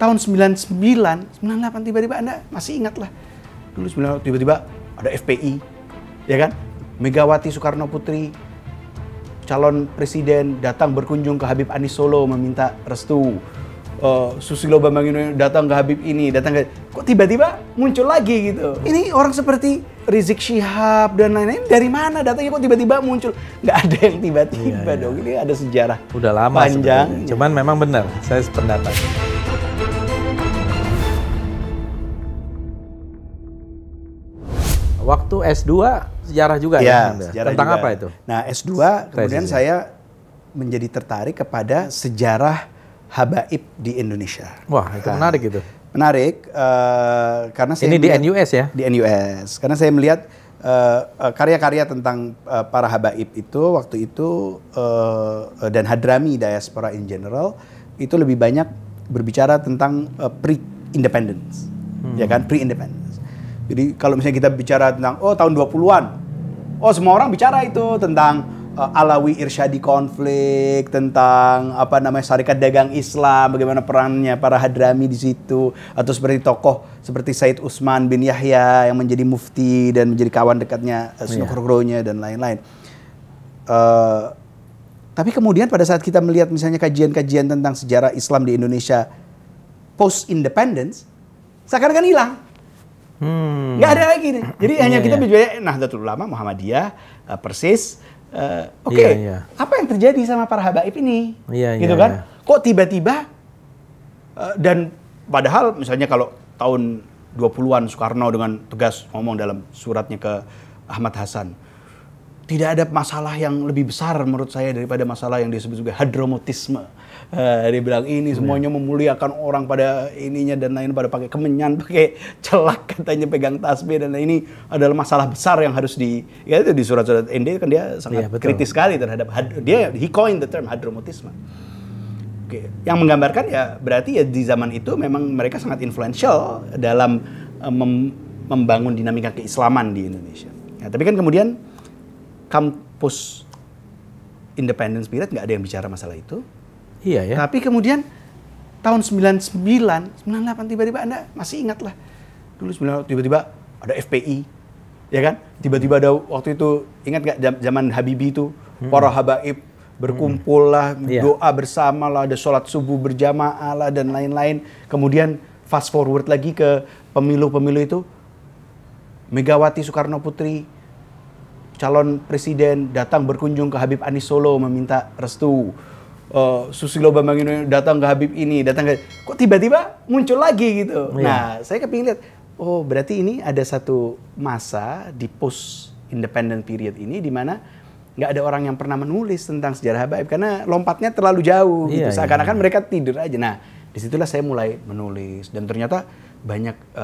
tahun 99, 98 tiba-tiba Anda masih ingat lah. Dulu 98 tiba-tiba ada FPI, ya kan? Megawati Soekarno Putri, calon presiden datang berkunjung ke Habib Anis Solo meminta restu. Susilo Bambang Yudhoyono datang ke Habib ini, datang ke... Kok tiba-tiba muncul lagi gitu? Ini orang seperti Rizik Syihab dan lain-lain dari mana datangnya kok tiba-tiba muncul? Nggak ada yang tiba-tiba dong. Ini ada sejarah udah lama panjang. Sebetulnya. Cuman memang benar, saya sependapat. Waktu S2 sejarah juga ya? Sejarah tentang juga. apa itu? Nah, S2 kemudian saya menjadi tertarik kepada sejarah habaib di Indonesia. Wah, itu menarik itu. Menarik, karena saya ini melihat, di NUS ya? Di NUS, karena saya melihat karya-karya tentang para habaib itu waktu itu dan Hadrami diaspora in general itu lebih banyak berbicara tentang pre-independence, ya kan, pre-independence. Jadi kalau misalnya kita bicara tentang tahun 20-an, semua orang bicara itu tentang Alawi Irsyadi konflik, tentang Syarikat Dagang Islam, bagaimana perannya para Hadrami di situ, atau seperti tokoh seperti Said Usman bin Yahya yang menjadi mufti dan menjadi kawan dekatnya Sunan Kudus dan lain-lain. Tapi kemudian pada saat kita melihat misalnya kajian-kajian tentang sejarah Islam di Indonesia post independence, seakan-akan hilang. Nggak ada lagi nih. Jadi hanya kita bicara Nahdlatul Ulama, Muhammadiyah, Persis. Apa yang terjadi sama para habaib ini? Gitu kan? Kok tiba-tiba dan padahal misalnya kalau tahun 20-an Soekarno dengan tegas ngomong dalam suratnya ke Ahmad Hasan, tidak ada masalah yang lebih besar menurut saya daripada masalah yang disebut juga hadromotisme. Dia bilang ini semuanya memuliakan orang pada ininya dan lain pada pakai kemenyan, pakai celak katanya, pegang tasbih dan ini adalah masalah besar yang harus ya itu di surat-surat ND kan dia sangat kritis sekali terhadap he coined the term hadromotisme. Yang menggambarkan ya berarti ya di zaman itu memang mereka sangat influential dalam membangun dinamika keislaman di Indonesia. Tapi kan kemudian kampus independence period nggak ada yang bicara masalah itu. Iya ya. Tapi kemudian tahun 99, 98 tiba-tiba Anda masih ingat lah. Dulu 98 tiba-tiba ada FPI, ya kan? Tiba-tiba ada waktu itu, ingat nggak zaman Habibie itu, para habaib berkumpul lah, doa bersama lah, ada sholat subuh berjamaah lah dan lain-lain. Kemudian fast forward lagi ke pemilu-pemilu itu, Megawati Soekarno Putri, calon presiden datang berkunjung ke Habib Anis Solo meminta restu. Susilo Bambang Yudhoyono datang ke Habib ini, datang ke... Kok tiba-tiba muncul lagi gitu. Nah, saya kepingin lihat, berarti ini ada satu masa di post independent period ini di mana nggak ada orang yang pernah menulis tentang sejarah habaib karena lompatnya terlalu jauh gitu. Seakan-akan mereka tidur aja. Nah, disitulah saya mulai menulis dan ternyata banyak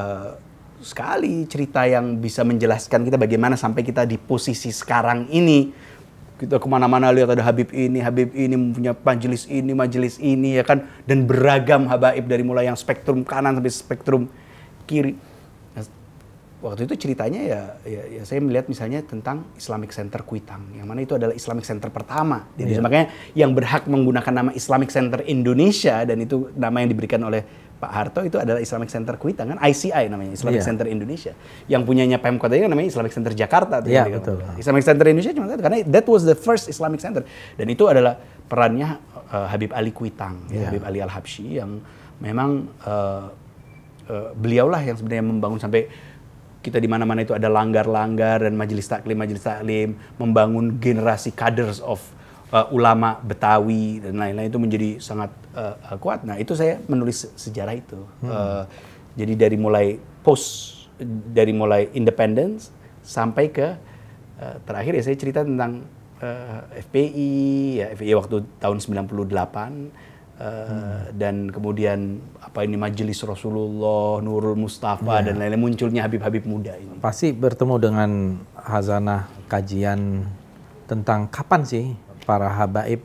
sekali cerita yang bisa menjelaskan kita bagaimana sampai kita di posisi sekarang ini. Kita kemana-mana lihat ada Habib ini punya majelis ini ya kan, dan beragam habaib dari mulai yang spektrum kanan sampai spektrum kiri. Nah, waktu itu ceritanya ya saya melihat misalnya tentang Islamic Center Kuitang, yang mana itu adalah Islamic Center pertama di Indonesia. Makanya yang berhak menggunakan nama Islamic Center Indonesia dan itu nama yang diberikan oleh Pak Harto itu adalah Islamic Center Kuitang kan, ICI namanya, Islamic Center Indonesia. Yang punyanya Pemkot itu namanya Islamic Center Jakarta. Betul. Islamic Center Indonesia cuma satu karena that was the first Islamic Center dan itu adalah perannya Habib Ali Kuitang, Habib Ali Al-Habsyi yang memang beliaulah yang sebenarnya membangun sampai kita di mana-mana itu ada langgar-langgar dan majelis taklim, membangun generasi cadres of ulama Betawi dan lain-lain itu menjadi sangat kuat. Nah itu saya menulis sejarah itu. Jadi dari mulai independence sampai ke terakhir ya saya cerita tentang FPI waktu tahun 98 dan kemudian Majelis Rasulullah, Nurul Mustafa dan lain-lain, munculnya Habib-Habib muda ini. Pasti bertemu dengan hazanah kajian tentang kapan sih para habaib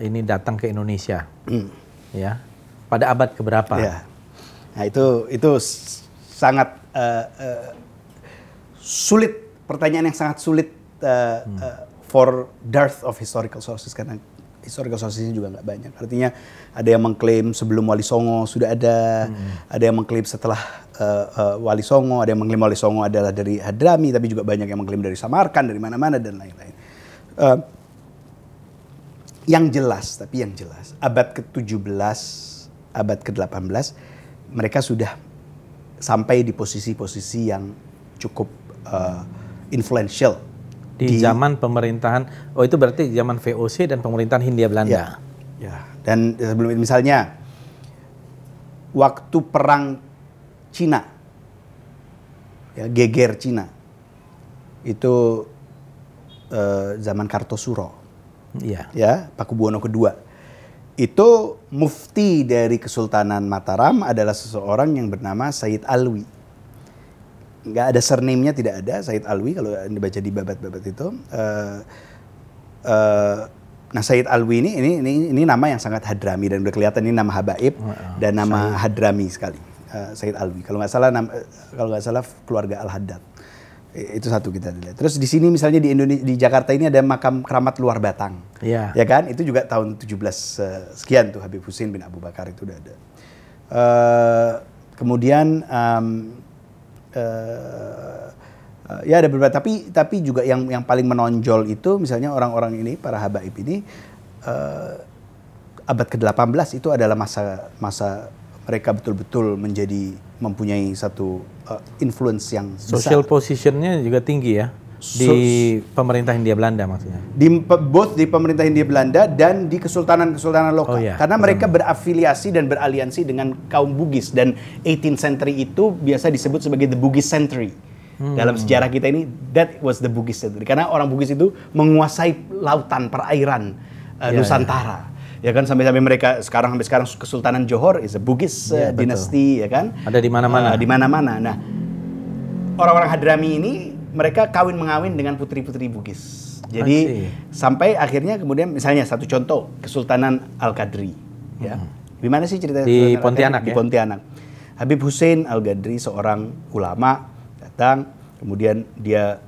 ini datang ke Indonesia, ya, pada abad keberapa? Ya. Nah itu sangat sulit, pertanyaan yang sangat sulit for dearth of historical sources karena historical sources-nya juga nggak banyak. Artinya ada yang mengklaim sebelum Wali Songo sudah ada yang mengklaim setelah Wali Songo, ada yang mengklaim Wali Songo adalah dari Hadrami, tapi juga banyak yang mengklaim dari Samarkand, dari mana-mana dan lain-lain. Yang jelas, abad ke-17, abad ke-18, mereka sudah sampai di posisi-posisi yang cukup influential. Di zaman pemerintahan, itu berarti zaman VOC dan pemerintahan Hindia Belanda. Ya. Dan sebelum itu misalnya, waktu perang Cina, ya, geger Cina, itu zaman Kartosuro. Iya. Ya, Pakubuwono II. Itu mufti dari Kesultanan Mataram adalah seseorang yang bernama Said Alwi. Nggak ada surname-nya, tidak ada, Said Alwi kalau dibaca di babat-babat itu. Nah, Said Alwi ini nama yang sangat Hadrami dan udah kelihatan ini nama habaib dan nama Hadrami sekali. Said Alwi. Kalau nggak salah keluarga Al-Haddad. Itu satu kita lihat. Terus di sini misalnya di Jakarta ini ada makam keramat Luar Batang. Iya. Ya kan? Itu juga tahun 17 sekian tuh Habib Hussein bin Abu Bakar itu udah ada. Kemudian ya ada beberapa, tapi juga yang paling menonjol itu misalnya orang-orang ini, para habaib ini, abad ke-18 itu adalah masa mereka betul-betul mempunyai satu influence yang besar. Social positionnya juga tinggi ya di pemerintah Hindia Belanda maksudnya. Both di pemerintah Hindia Belanda dan di kesultanan-kesultanan lokal. Oh, iya. Karena mereka berafiliasi dan beraliansi dengan kaum Bugis, dan 18th century itu biasa disebut sebagai the Bugis century. Dalam sejarah kita ini, that was the Bugis century. Karena orang Bugis itu menguasai lautan, perairan Nusantara. Ya kan, sampai mereka sampai sekarang Kesultanan Johor is a Bugis dynasty, ya kan? Ada di mana-mana. Di mana-mana. Nah, orang-orang Hadrami ini mereka kawin-mengawin dengan putri-putri Bugis. Jadi sampai akhirnya kemudian misalnya satu contoh Kesultanan Al-Qadri, ya. Di mana sih cerita di Pontianak? Di Pontianak. Habib Hussein Al-Qadri seorang ulama datang, kemudian dia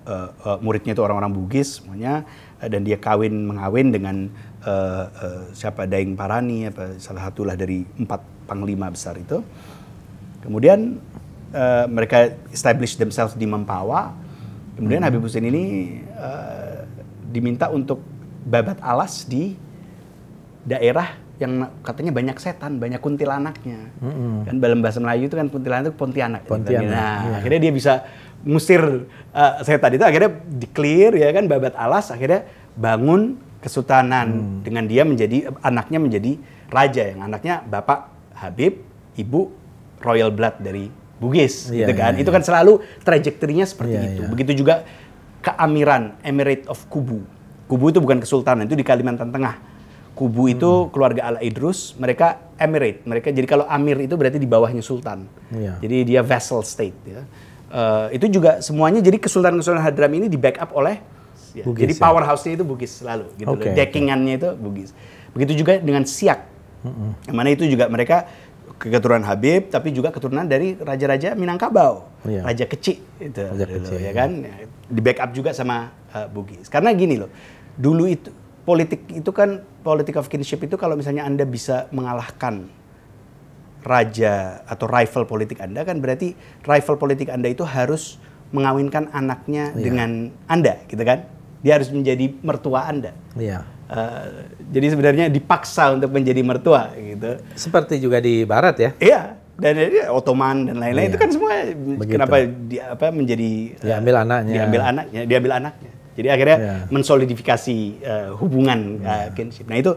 muridnya itu orang-orang Bugis semuanya, dan dia kawin-mengawin dengan siapa, Daeng Parani, salah satulah dari 4 panglima besar itu. Kemudian mereka establish themselves di Mempawah. Kemudian Habib Hussein ini diminta untuk babat alas di daerah yang katanya banyak setan, banyak kuntilanaknya. Kan dalam bahasa Melayu itu kan kuntilanak itu Pontianak. Nah, akhirnya dia bisa ngusir setan itu, akhirnya di-clear, ya kan, babat alas, akhirnya bangun kesultanan dengan dia anaknya menjadi raja, yang anaknya bapak Habib, ibu royal blood dari Bugis, gitu kan. Itu kan selalu trajektorinya seperti itu. Begitu juga keamiran, Emirate of Kubu. Kubu itu bukan kesultanan, itu di Kalimantan Tengah. Kubu itu keluarga Al-Idrus, mereka emirate. Jadi kalau amir itu berarti di bawahnya sultan. Jadi dia vassal state, ya. Itu juga semuanya, jadi kesultanan-kesultanan Hadrami ini di backup oleh Bugis, jadi powerhouse-nya itu Bugis selalu, gitu loh. Deckingannya itu Bugis. Begitu juga dengan Siak. Yang mana itu juga mereka keturunan Habib, tapi juga keturunan dari raja-raja Minangkabau, Raja Kecik itu, ya kan, di backup juga sama Bugis. Karena gini loh, dulu itu politik itu kan, politik of kinship itu kalau misalnya Anda bisa mengalahkan raja atau rival politik Anda, kan berarti rival politik Anda itu harus mengawinkan anaknya dengan Anda, gitu kan? Dia harus menjadi mertua Anda. Jadi sebenarnya dipaksa untuk menjadi mertua, gitu. Seperti juga di Barat ya? Iya, dan Ottoman dan lain-lain itu kan semua. Begitu. Kenapa menjadi diambil anaknya. Jadi akhirnya mensolidifikasi hubungan kinship. Nah itu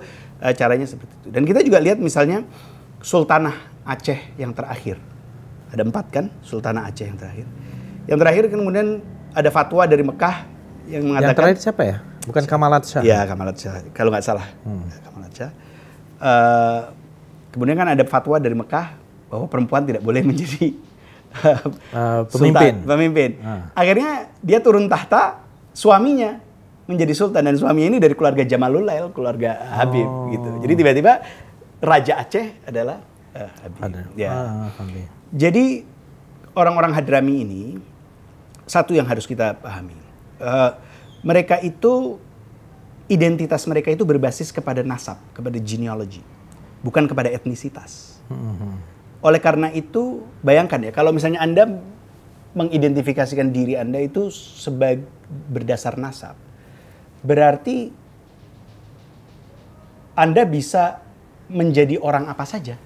caranya seperti itu. Dan kita juga lihat misalnya Sultanah Aceh yang terakhir. Ada 4 kan Sultanah Aceh yang terakhir. Yang terakhir kemudian ada fatwa dari Mekah yang mengatakan. Yang terakhir siapa ya? Bukan Kamalat Shah? Iya, Kamalat Shah. Kalau nggak salah. Kamalat Shah. Kemudian kan ada fatwa dari Mekah bahwa perempuan tidak boleh menjadi pemimpin. Akhirnya dia turun tahta, suaminya menjadi sultan, dan suaminya ini dari keluarga Jamalulail, keluarga Habib, gitu. Jadi tiba-tiba Raja Aceh adalah Habib. Jadi orang-orang Hadrami ini satu yang harus kita pahami, mereka itu identitas mereka itu berbasis kepada nasab, kepada genealogy, bukan kepada etnisitas. Oleh karena itu, bayangkan ya, kalau misalnya Anda mengidentifikasikan diri Anda itu sebagai berdasar nasab, berarti Anda bisa menjadi orang apa saja.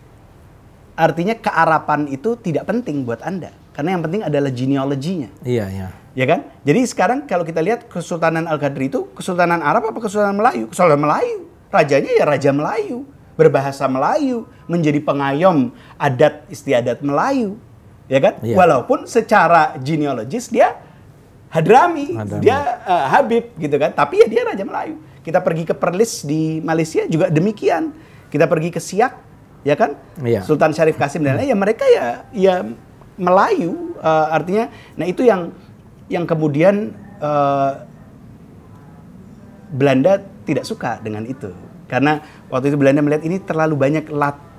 Artinya kearapan itu tidak penting buat Anda, karena yang penting adalah genealoginya. Iya, iya. Ya kan? Jadi sekarang kalau kita lihat Kesultanan Al-Qadri itu Kesultanan Arab apa Kesultanan Melayu? Kesultanan Melayu. Rajanya ya Raja Melayu, berbahasa Melayu, menjadi pengayom adat istiadat Melayu. Ya kan? Iya. Walaupun secara genealogis dia Hadrami. Dia Habib gitu kan. Tapi ya dia Raja Melayu. Kita pergi ke Perlis di Malaysia juga demikian. Kita pergi ke Siak, ya kan? Iya. Sultan Syarif Kasim dan lain-lain, ya mereka ya Melayu, artinya, nah itu yang kemudian Belanda tidak suka dengan itu, karena waktu itu Belanda melihat ini terlalu banyak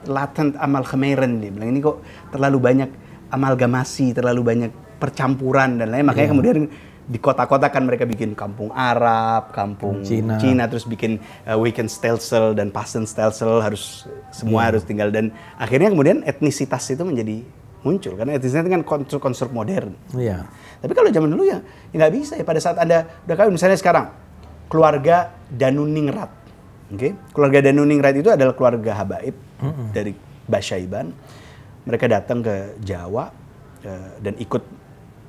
latent amalgamation, dia bilang ini kok terlalu banyak amalgamasi, terlalu banyak percampuran dan lain, makanya kemudian di kota-kota kan mereka bikin kampung Arab, kampung Cina, terus bikin Wekenstelsel dan Passenstelsel, harus semua harus tinggal, dan akhirnya kemudian etnisitas itu menjadi muncul karena etnisitas itu kan konstruk modern. Iya. Tapi kalau zaman dulu ya nggak bisa ya. Pada saat Anda udah kawin, misalnya sekarang keluarga Danuningrat, keluarga Danuningrat itu adalah keluarga habaib dari Basyaiban. Mereka datang ke Jawa dan ikut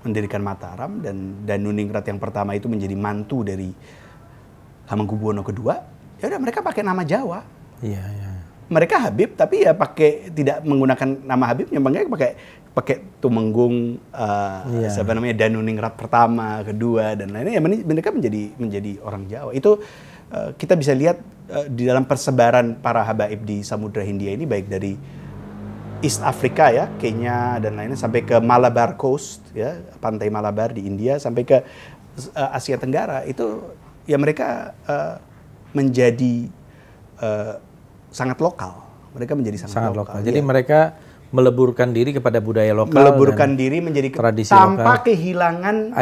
mendirikan Mataram, dan Danuningrat yang pertama itu menjadi mantu dari Hamengkubuwono II. Ya udah mereka pakai nama Jawa. Iya, iya. Mereka Habib tapi ya tidak menggunakan nama Habibnya, makanya pakai Tumenggung, siapa namanya, Danuningrat pertama, kedua dan lainnya, ya mereka menjadi orang Jawa. Itu kita bisa lihat di dalam persebaran para habaib di Samudra Hindia ini, baik dari East Africa ya, Kenya dan lainnya, sampai ke Malabar Coast ya, pantai Malabar di India, sampai ke Asia Tenggara, itu ya mereka menjadi sangat lokal. Mereka menjadi sangat lokal. Jadi mereka meleburkan diri kepada budaya lokal, meleburkan diri menjadi tradisi tanpa lokal, kehilangan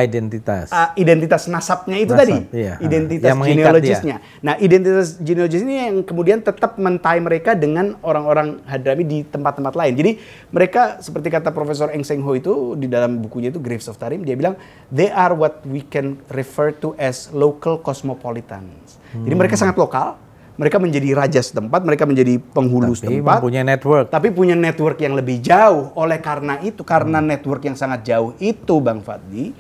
identitas nasabnya itu tadi, iya. Identitas genealogisnya. Nah, identitas genealogis ini yang kemudian tetap mentai mereka dengan orang-orang Hadrami di tempat-tempat lain. Jadi mereka, seperti kata Profesor Eng Seng Ho itu di dalam bukunya itu Graves of Tarim, dia bilang they are what we can refer to as local cosmopolitans. Jadi mereka sangat lokal. Mereka menjadi raja setempat, mereka menjadi penghulu setempat. Tapi punya network yang lebih jauh. Oleh karena itu, karena network yang sangat jauh itu, Bang Fadli,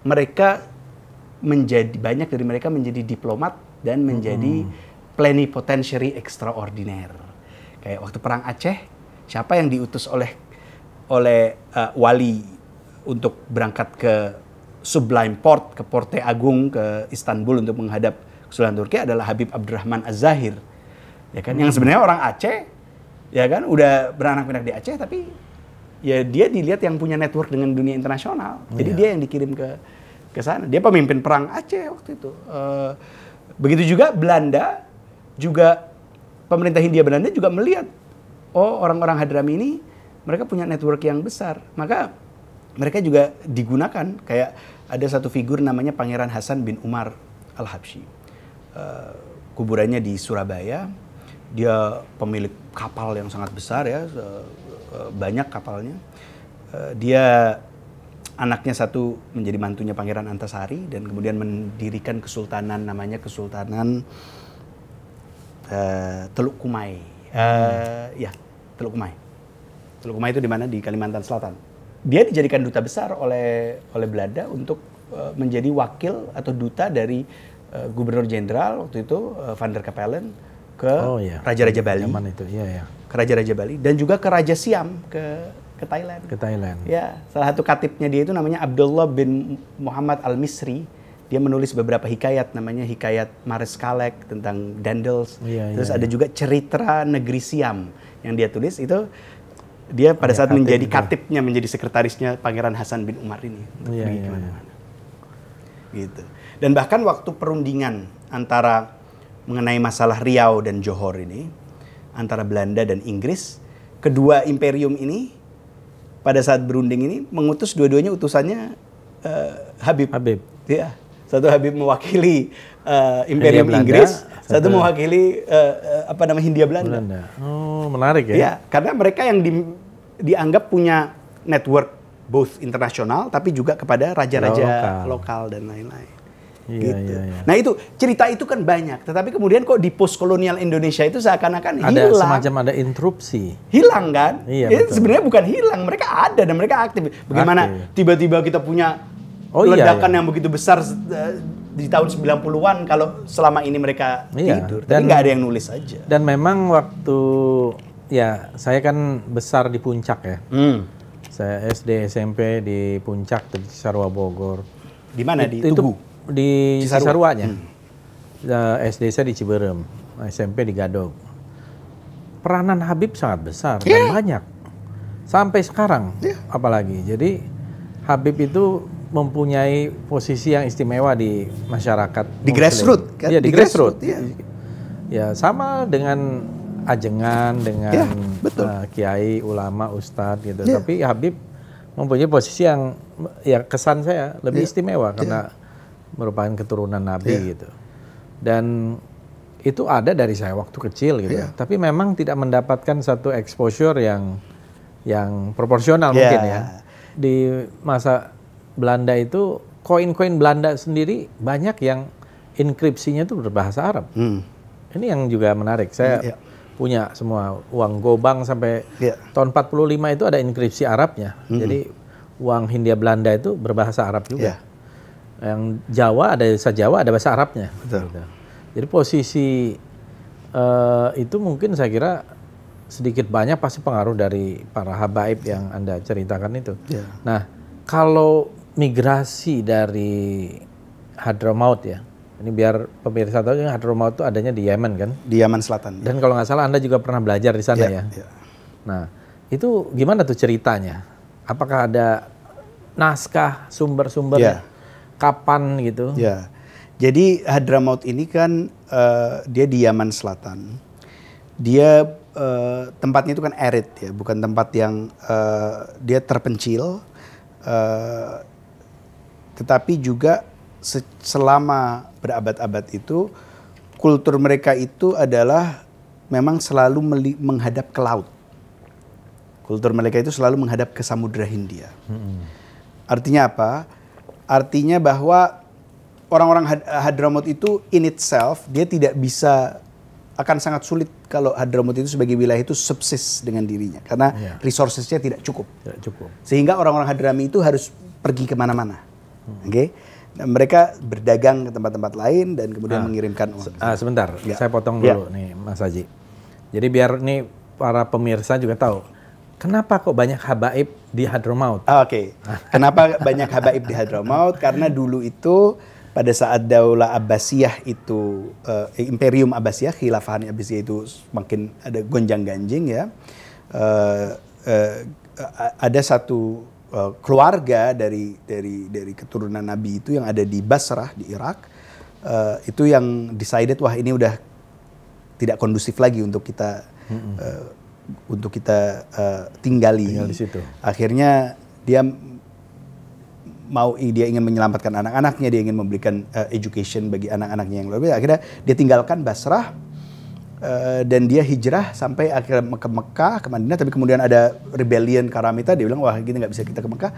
banyak dari mereka menjadi diplomat dan menjadi plenipotentiary extraordinaire. Kayak waktu perang Aceh, siapa yang diutus oleh wali untuk berangkat ke Sublime Port, ke Porte Agung, ke Istanbul untuk menghadap Sultan Turki adalah Habib Abdurrahman Az-Zahir, ya kan, yang sebenarnya orang Aceh, ya kan, udah beranak pinak di Aceh, tapi ya dia dilihat yang punya network dengan dunia internasional, jadi dia yang dikirim ke sana, dia pemimpin perang Aceh waktu itu. Begitu juga Belanda, juga pemerintah Hindia Belanda juga melihat, oh orang-orang Hadrami ini mereka punya network yang besar, maka mereka juga digunakan. Kayak ada satu figur namanya Pangeran Hasan bin Umar Al-Habsyi. Kuburannya di Surabaya, dia pemilik kapal yang sangat besar ya, banyak kapalnya. Dia anaknya satu menjadi mantunya Pangeran Antasari dan kemudian mendirikan kesultanan namanya Kesultanan Teluk Kumai. Ya, Teluk Kumai. Teluk Kumai itu di mana? Di Kalimantan Selatan. Dia dijadikan duta besar oleh Belanda untuk menjadi wakil atau duta dari Gubernur Jenderal waktu itu Van der Capellen ke Raja-Raja Bali, ke Raja-Raja Bali, dan juga ke Raja Siam ke Thailand. Ke Thailand. Ya, salah satu katibnya dia itu namanya Abdullah bin Muhammad Al-Misri. Dia menulis beberapa hikayat, namanya Hikayat Mares Kalek tentang Dandels. Terus ada juga Cerita Negeri Siam yang dia tulis itu. Dia pada saat menjadi katibnya, menjadi sekretarisnya Pangeran Hasan bin Umar ini. Gitu. Dan bahkan waktu perundingan antara mengenai masalah Riau dan Johor ini, antara Belanda dan Inggris, kedua imperium ini pada saat berunding ini mengutus dua-duanya utusannya Habib. Habib. Ya, Satu Habib mewakili Imperium Belanda, Inggris, satu mewakili Hindia Belanda. Oh, menarik ya. Iya, karena mereka yang dianggap punya network both internasional tapi juga kepada raja-raja lokal dan lain-lain. Iya, gitu. iya. Nah itu cerita itu kan banyak, tetapi kemudian kok di post kolonial Indonesia itu seakan-akan hilang. Semacam ada interupsi. Hilang kan? Iya, sebenarnya bukan hilang, mereka ada dan mereka aktif. Bagaimana tiba-tiba kita punya ledakan yang begitu besar di tahun 90-an kalau selama ini mereka tidur. Tapi nggak ada yang nulis aja. Dan memang waktu saya kan besar di Puncak ya. Saya SD SMP di Puncak di Cisarua Bogor. Di mana di Tugu? Di Cisarua-nya. SD saya di Ciberem, SMP di Gadog. Peranan Habib sangat besar dan banyak. Sampai sekarang apalagi. Jadi Habib itu mempunyai posisi yang istimewa di masyarakat. Di grassroots kan? Iya, di grassroots. Ya, sama dengan ajengan, dengan kiai, ulama, ustadz gitu. Tapi Habib mempunyai posisi yang kesan saya lebih istimewa karena merupakan keturunan Nabi gitu. Dan itu ada dari saya waktu kecil gitu. Tapi memang tidak mendapatkan satu exposure yang proporsional mungkin ya. Di masa Belanda itu koin-koin Belanda sendiri banyak yang inskripsinya itu berbahasa Arab. Ini yang juga menarik. Saya punya semua uang gobang sampai tahun 45 itu ada inskripsi Arabnya. Jadi uang Hindia Belanda itu berbahasa Arab juga. Yang Jawa ada bahasa Arabnya. Betul. Jadi posisi itu mungkin saya kira sedikit banyak pasti pengaruh dari para habaib yang Anda ceritakan itu. Nah, kalau migrasi dari Hadramaut ya, ini biar pemirsa tahu, Hadramaut itu adanya di Yemen kan? Di Yaman Selatan. Dan kalau nggak salah Anda juga pernah belajar di sana ya? Nah, itu gimana tuh ceritanya? Apakah ada naskah, sumber-sumbernya? Kapan gitu? Ya, jadi Hadramaut ini kan dia di Yaman Selatan. Dia tempatnya itu kan arid ya, bukan tempat yang dia terpencil. Tetapi juga selama berabad-abad itu kultur mereka itu adalah memang selalu menghadap ke laut. Kultur mereka itu selalu menghadap ke Samudra Hindia. Artinya apa? Artinya bahwa orang-orang Hadramaut itu in itself dia tidak bisa, akan sangat sulit kalau Hadramaut itu sebagai wilayah itu subsis dengan dirinya karena resourcesnya tidak cukup. Sehingga orang-orang Hadrami itu harus pergi kemana-mana. Mereka berdagang ke tempat-tempat lain dan kemudian mengirimkan uang. Sebentar, saya potong dulu nih Mas Haji. Jadi biar nih para pemirsa juga tahu. Kenapa kok banyak habaib di Hadramaut? Kenapa banyak habaib di Hadramaut? Karena dulu itu pada saat Daulah Abbasiyah itu, Imperium Abbasiyah, Khilafah Abbasiyah itu semakin ada gonjang-ganjing ya. Ada satu keluarga dari keturunan Nabi itu yang ada di Basrah di Irak, itu yang decided wah ini udah tidak kondusif lagi untuk kita tinggal di situ. Akhirnya dia ingin menyelamatkan anak-anaknya, dia ingin memberikan education bagi anak-anaknya yang lebih. Akhirnya dia tinggalkan Basrah dan dia hijrah sampai akhirnya ke Mekah, ke Madinah. Tapi kemudian ada rebellion Karamita, dia bilang wah gini nggak bisa kita ke Mekah.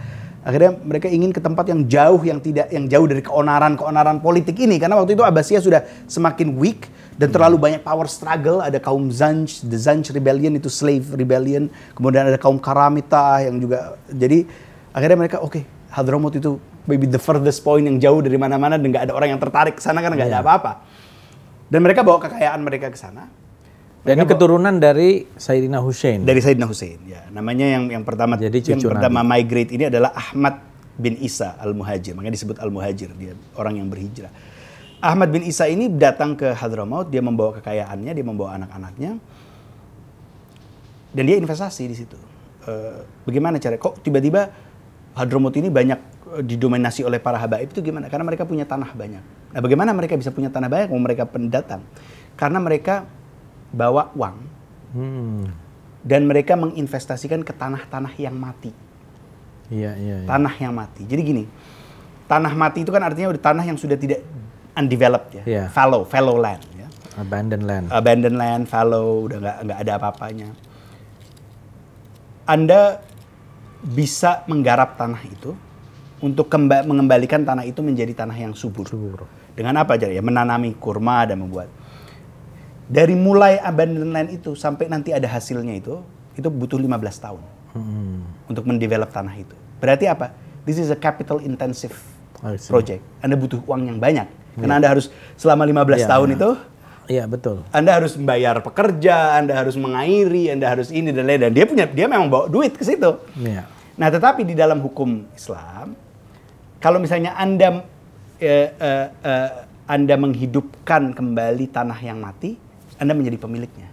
Akhirnya mereka ingin ke tempat yang jauh, yang jauh dari keonaran politik ini, karena waktu itu Abbasiyah sudah semakin weak dan terlalu banyak power struggle. Ada kaum Zanj, the Zanj rebellion itu slave rebellion, kemudian ada kaum Karamita yang juga. Jadi akhirnya mereka Hadramaut itu maybe the furthest point yang jauh dari mana-mana dan nggak ada orang yang tertarik ke sana karena nggak ada apa-apa. Dan mereka bawa kekayaan mereka ke sana. Dan ini keturunan dari Sayyidina Hussein. Dari Sayyidina Hussein, ya. Namanya yang pertama migrate ini adalah Ahmad bin Isa al-Muhajir. Makanya disebut al-Muhajir, dia orang yang berhijrah. Ahmad bin Isa ini datang ke Hadramaut, dia membawa kekayaannya, dia membawa anak-anaknya. Dan dia investasi di situ. Bagaimana cara? Kok tiba-tiba Hadramaut ini banyak didominasi oleh para habaib itu gimana? Karena mereka punya tanah banyak. Nah, bagaimana mereka bisa punya tanah banyak? Mereka pendatang. Karena mereka bawa uang dan mereka menginvestasikan ke tanah-tanah yang mati. Iya. Tanah yang mati. Jadi gini, tanah mati itu kan artinya udah tanah yang sudah tidak undeveloped ya, fallow land ya. Abandoned land, fallow, udah nggak ada apa-apanya. Anda bisa menggarap tanah itu untuk mengembalikan tanah itu menjadi tanah yang subur. Dengan apa aja ya? Menanami kurma dan membuat. Dari mulai abandoned land itu sampai nanti ada hasilnya itu butuh 15 tahun untuk mendevelop tanah itu. Berarti apa? This is a capital intensive project. Anda butuh uang yang banyak. Karena Anda harus selama 15 tahun itu. Iya, betul. Anda harus membayar pekerja, Anda harus mengairi, Anda harus ini dan lain. Dan dia memang bawa duit ke situ. Iya. Nah, tetapi di dalam hukum Islam, kalau misalnya Anda menghidupkan kembali tanah yang mati, Anda menjadi pemiliknya.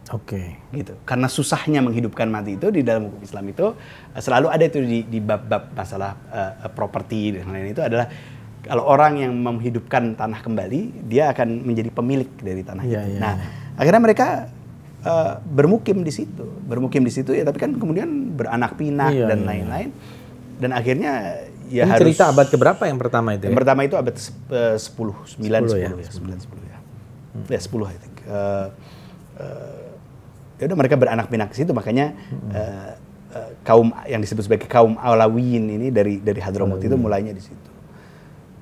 Oke. Gitu. Karena susahnya menghidupkan mati itu di dalam hukum Islam itu selalu ada itu di bab-bab masalah properti dan lain-lain itu adalah kalau orang yang menghidupkan tanah kembali, dia akan menjadi pemilik dari tanah itu. Nah, akhirnya mereka bermukim di situ ya, tapi kan kemudian beranak pinak dan lain-lain. Dan akhirnya ya ini harus cerita abad keberapa yang pertama itu? Yang pertama itu abad 10, 9 10 ya. 9 10 ya. Ya 10 I think. Ya udah mereka beranak pinak ke situ, makanya kaum yang disebut sebagai kaum Alawiyin ini dari Hadramaut itu mulainya di situ.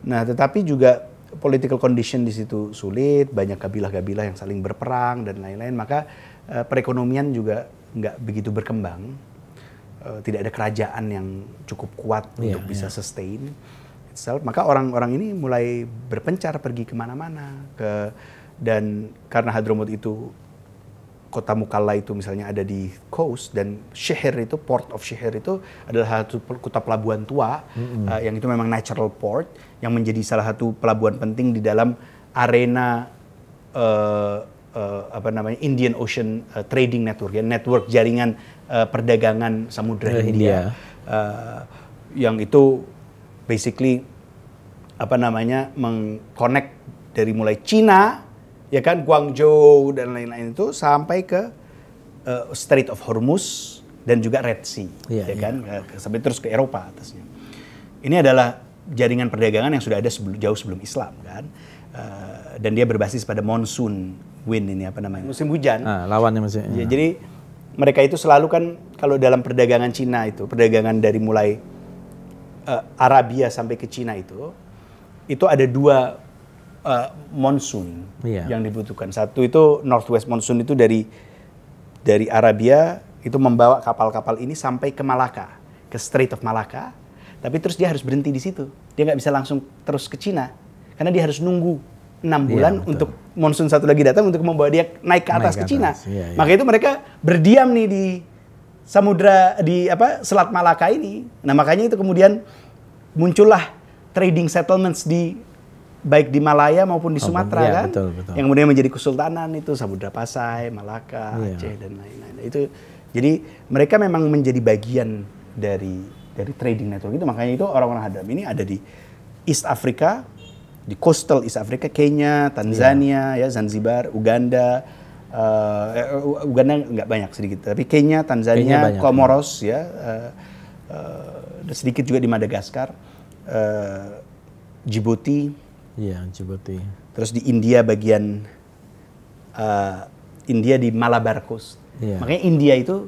Nah, tetapi juga political condition di situ sulit, banyak kabilah-kabilah yang saling berperang dan lain-lain, maka perekonomian juga nggak begitu berkembang. Tidak ada kerajaan yang cukup kuat untuk bisa sustain itself. Maka orang-orang ini mulai berpencar pergi kemana-mana. Dan karena Hadramaut itu, kota Mukalla itu misalnya ada di coast, dan Shihir itu, Port of Shihir itu adalah satu kota pelabuhan tua, yang itu memang natural port, yang menjadi salah satu pelabuhan penting di dalam arena Indian Ocean Trading Network, ya, network jaringan perdagangan samudra Hindia. Yang itu basically mengconnect dari mulai Cina, ya kan, Guangzhou dan lain-lain itu sampai ke Strait of Hormuz dan juga Red Sea, ya kan, sampai terus ke Eropa atasnya. Ini adalah jaringan perdagangan yang sudah ada jauh sebelum Islam, kan, dan dia berbasis pada monsoon wind ini, musim hujan. Lawannya masih. Ya, jadi mereka itu selalu kan kalau dalam perdagangan Cina itu, perdagangan dari mulai Arabia sampai ke Cina itu ada dua monsoon yang dibutuhkan. Satu itu northwest monsoon itu dari Arabia itu membawa kapal-kapal ini sampai ke Malaka, ke Strait of Malaka. Tapi terus dia harus berhenti di situ. Dia nggak bisa langsung terus ke Cina karena dia harus nunggu 6 bulan untuk monsoon satu lagi datang untuk membawa dia naik ke atas ke Cina. Maka itu mereka berdiam nih di samudra Selat Malaka ini. Nah, makanya itu kemudian muncullah trading settlements baik di Malaya maupun di Sumatera, kan, yang kemudian menjadi kesultanan itu Samudra Pasai, Malaka, Aceh dan lain-lain. Itu jadi mereka memang menjadi bagian dari trading network itu. Makanya itu orang-orang Hadram ini ada di East Africa, di coastal East Africa, Kenya, Tanzania, ya, Zanzibar, Uganda. Uganda nggak banyak, sedikit, tapi Kenya, Tanzania, Comoros, ya, sedikit juga di Madagaskar, Djibouti. Iya, Djibouti. Terus di India bagian India di Malabar Coast. Makanya India itu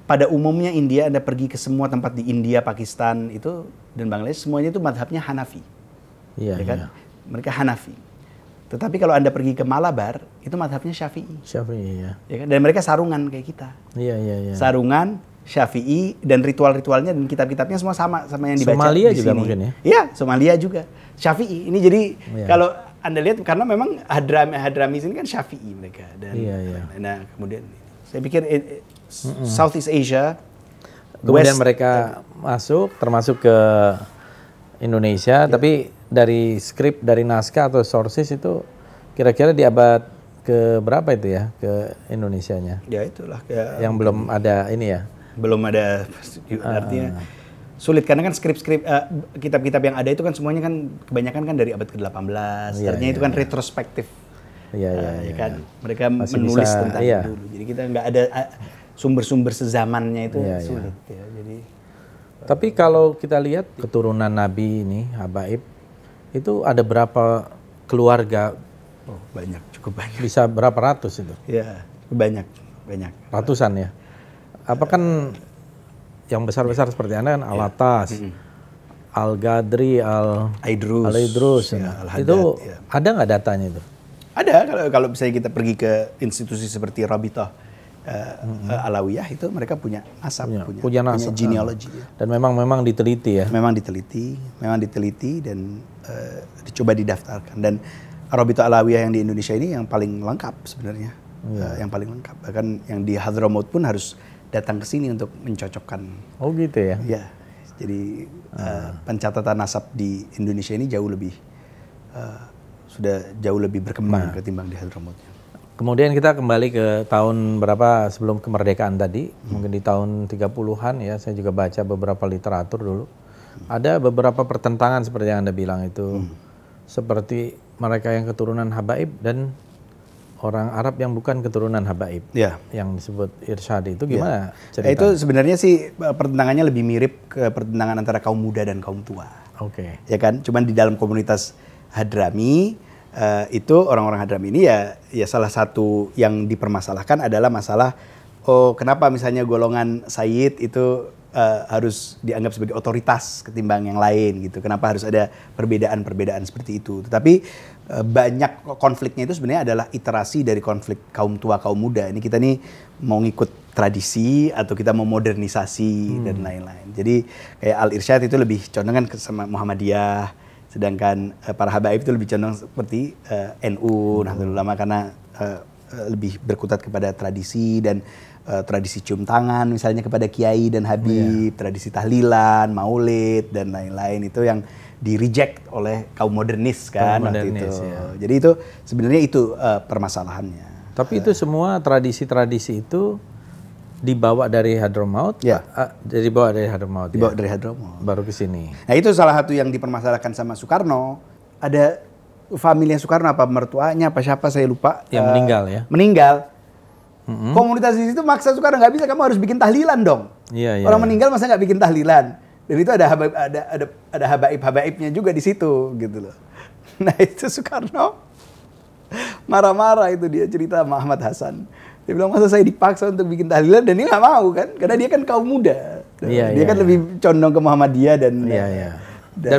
pada umumnya Anda pergi ke semua tempat di India, Pakistan itu dan Bangladesh, semuanya itu madhabnya Hanafi. Ya kan? Mereka Hanafi. Tetapi kalau Anda pergi ke Malabar, itu madhabnya Syafi'i. Ya kan? Dan mereka sarungan kayak kita. Sarungan, Syafi'i, dan ritual-ritualnya dan kitab-kitabnya semua sama yang dibaca Somalia di juga sini. mungkin ya? Iya, Somalia juga. Syafi'i. Ini jadi kalau Anda lihat, karena memang Hadramis ini kan Syafi'i mereka. Dan, nah, kemudian saya pikir Southeast Asia, kemudian mereka masuk, termasuk ke Indonesia, tapi dari skrip, dari naskah atau sources itu kira-kira di abad ke berapa itu ya ke Indonesianya? Ya itulah. Yang belum ada ini ya? Belum ada, artinya sulit karena kan skrip-skrip kitab-kitab yang ada itu kan semuanya kan kebanyakan kan dari abad ke-18. Artinya itu kan retrospektif. Kan mereka masih menulis bisa, tentang dulu. Jadi kita nggak ada sumber-sumber sezamannya itu sulit ya. Jadi Tapi kalau kita lihat keturunan Nabi ini, Habaib, itu ada berapa keluarga? Oh, banyak, cukup banyak. Bisa berapa ratus itu? Ya, banyak. Ratusan ya? Apa kan yang besar-besar seperti Anda kan Al-Atas, Al-Gadri, Al-Idrus. Ya, Itu ada nggak datanya itu? Ada, kalau misalnya kita pergi ke institusi seperti Rabithah Alawiyah, itu mereka punya nasab, punya genealogy. Dan memang diteliti ya? Memang diteliti dan dicoba didaftarkan. Dan Rabithah Alawiyah yang di Indonesia ini yang paling lengkap sebenarnya. Yang paling lengkap. Bahkan yang di Hadramaut pun harus datang ke sini untuk mencocokkan. Oh gitu ya? Ya, jadi pencatatan nasab di Indonesia ini sudah jauh lebih berkembang ketimbang di Hadramautnya. Kemudian kita kembali ke tahun berapa sebelum kemerdekaan tadi, mungkin di tahun 30-an ya, saya juga baca beberapa literatur dulu. Ada beberapa pertentangan seperti yang Anda bilang itu, seperti mereka yang keturunan Habaib dan orang Arab yang bukan keturunan Habaib, yang disebut Irsyadi itu gimana ceritanya? Itu sebenarnya sih pertentangannya lebih mirip ke pertentangan antara kaum muda dan kaum tua. Oke. Ya kan, cuman di dalam komunitas Hadrami itu orang-orang Hadrami ini ya salah satu yang dipermasalahkan adalah masalah kenapa misalnya golongan Sayyid itu harus dianggap sebagai otoritas ketimbang yang lain gitu. Kenapa harus ada perbedaan-perbedaan seperti itu. Tetapi banyak konfliknya itu sebenarnya adalah iterasi dari konflik kaum tua kaum muda. Ini kita nih mau ngikut tradisi atau kita mau modernisasi dan lain-lain. Jadi kayak Al-Irsyad itu lebih condong kan sama Muhammadiyah. Sedangkan para habaib itu lebih condong seperti NU, Nahdlatul Ulama, karena lebih berkutat kepada tradisi dan tradisi cium tangan misalnya kepada kiai dan habib, tradisi tahlilan, maulid dan lain-lain itu yang di-reject oleh kaum modernis kan waktu itu. Jadi itu sebenarnya itu permasalahannya. Tapi itu semua tradisi-tradisi itu dibawa dari Hadramaut, dibawa dari Hadramaut. Baru ke sini. Nah itu salah satu yang dipermasalahkan sama Soekarno. Ada familinya Soekarno, apa mertuanya, apa siapa saya lupa. Yang meninggal ya? Meninggal. Komunitas di situ maksa Soekarno, nggak bisa, kamu harus bikin tahlilan dong. Orang meninggal masa nggak bikin tahlilan. Dan itu ada habaib-habaibnya juga di situ gitu loh. Nah itu Soekarno marah-marah, itu dia cerita sama Ahmad Hasan. Dia bilang, masa saya dipaksa untuk bikin tahlilan, dan dia nggak mau kan, karena dia kan kaum muda. Dia kan lebih condong ke Muhammadiyah dan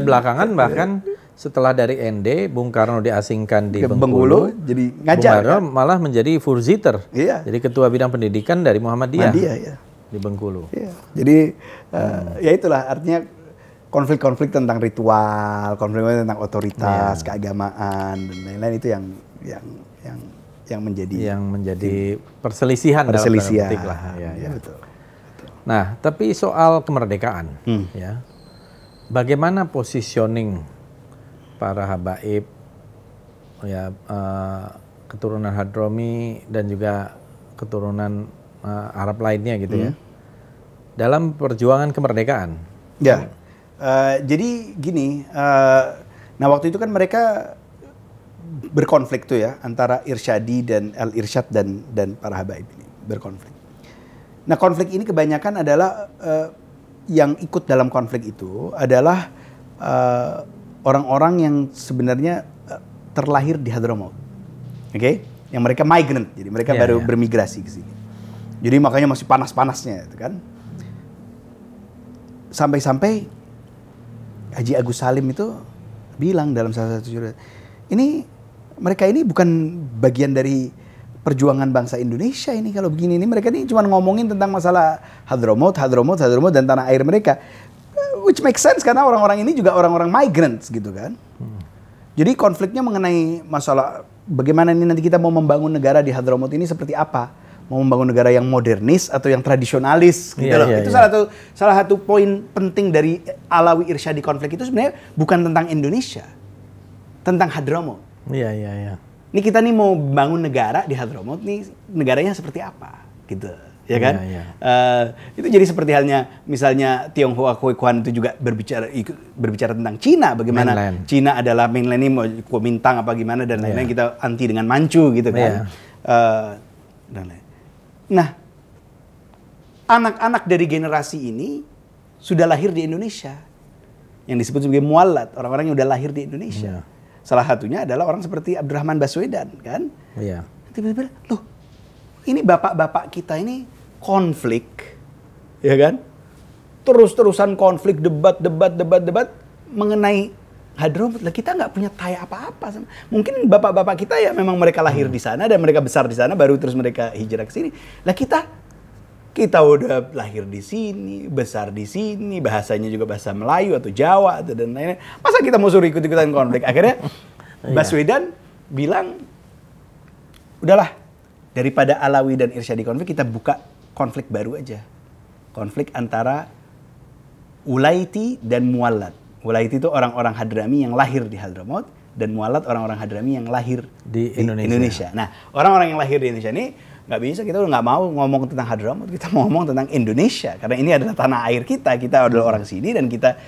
belakangan bahkan setelah dari ND, Bung Karno diasingkan di Bengkulu, jadi ngajar. Bung Karno malah menjadi Furziter, jadi ketua bidang pendidikan dari Muhammadiyah di Bengkulu. Jadi ya itulah artinya konflik-konflik tentang ritual, konflik tentang otoritas, keagamaan dan lain-lain itu yang menjadi perselisihan dalam politik lah. Betul. Nah, tapi soal kemerdekaan, ya, bagaimana positioning para habaib, ya, keturunan Hadrami dan juga keturunan Arab lainnya gitu ya, dalam perjuangan kemerdekaan? Ya, jadi gini, nah waktu itu kan mereka berkonflik tuh ya antara Irsyadi dan Al-Irsyad dan para habaib ini berkonflik. Nah konflik ini kebanyakan adalah yang ikut dalam konflik itu adalah orang-orang yang sebenarnya terlahir di Hadramaut, yang mereka migrant, jadi mereka baru bermigrasi ke sini. Jadi makanya masih panas-panasnya itu kan. Sampai-sampai Haji Agus Salim itu bilang dalam salah satu surat, mereka ini bukan bagian dari perjuangan bangsa Indonesia ini kalau begini. Ini mereka ini cuma ngomongin tentang masalah Hadramaut dan tanah air mereka. Which makes sense karena orang-orang ini juga orang-orang migrants gitu kan. Jadi konfliknya mengenai masalah bagaimana ini nanti kita mau membangun negara di Hadramaut ini seperti apa. Mau membangun negara yang modernis atau yang tradisionalis gitu loh. Itu salah satu poin penting dari Alawi Irsyadi konflik itu sebenarnya bukan tentang Indonesia. Tentang Hadramaut. Ini kita nih mau bangun negara di Hadramaut nih, negaranya seperti apa gitu, ya kan? Itu jadi seperti halnya misalnya Tionghoa Kuekuan itu juga berbicara tentang Cina, bagaimana mainland. Cina adalah mainland ini mau Kuomintang apa gimana dan lain-lain, kita anti dengan Manchu gitu kan. Dan lain. Nah, anak-anak dari generasi ini sudah lahir di Indonesia. Yang disebut sebagai muallat, orang-orang yang sudah lahir di Indonesia. Salah satunya adalah orang seperti Abdurrahman Baswedan, kan? Tiba-tiba, loh, ini bapak-bapak kita ini konflik, ya kan? Terus-terusan konflik, debat mengenai Hadramaut. Lah kita nggak punya tai apa-apa. Mungkin bapak-bapak kita ya memang mereka lahir di sana dan mereka besar di sana, baru terus mereka hijrah ke sini. Lah kita udah lahir di sini, besar di sini, bahasanya juga bahasa Melayu atau Jawa atau dan lain-lain. Masa kita mau suruh ikut-ikutan konflik? Akhirnya Baswedan bilang, udahlah, daripada Alawi dan Irsyadi konflik, kita buka konflik baru aja. Konflik antara Ulaiti dan Muallat. Ulaiti itu orang-orang Hadrami yang lahir di Hadramaut, dan Muallat orang-orang Hadrami yang lahir di Indonesia. Nah, orang-orang yang lahir di Indonesia ini nggak bisa, kita udah nggak mau ngomong tentang Hadramaut, kita mau ngomong tentang Indonesia. Karena ini adalah tanah air kita adalah orang sini, dan kita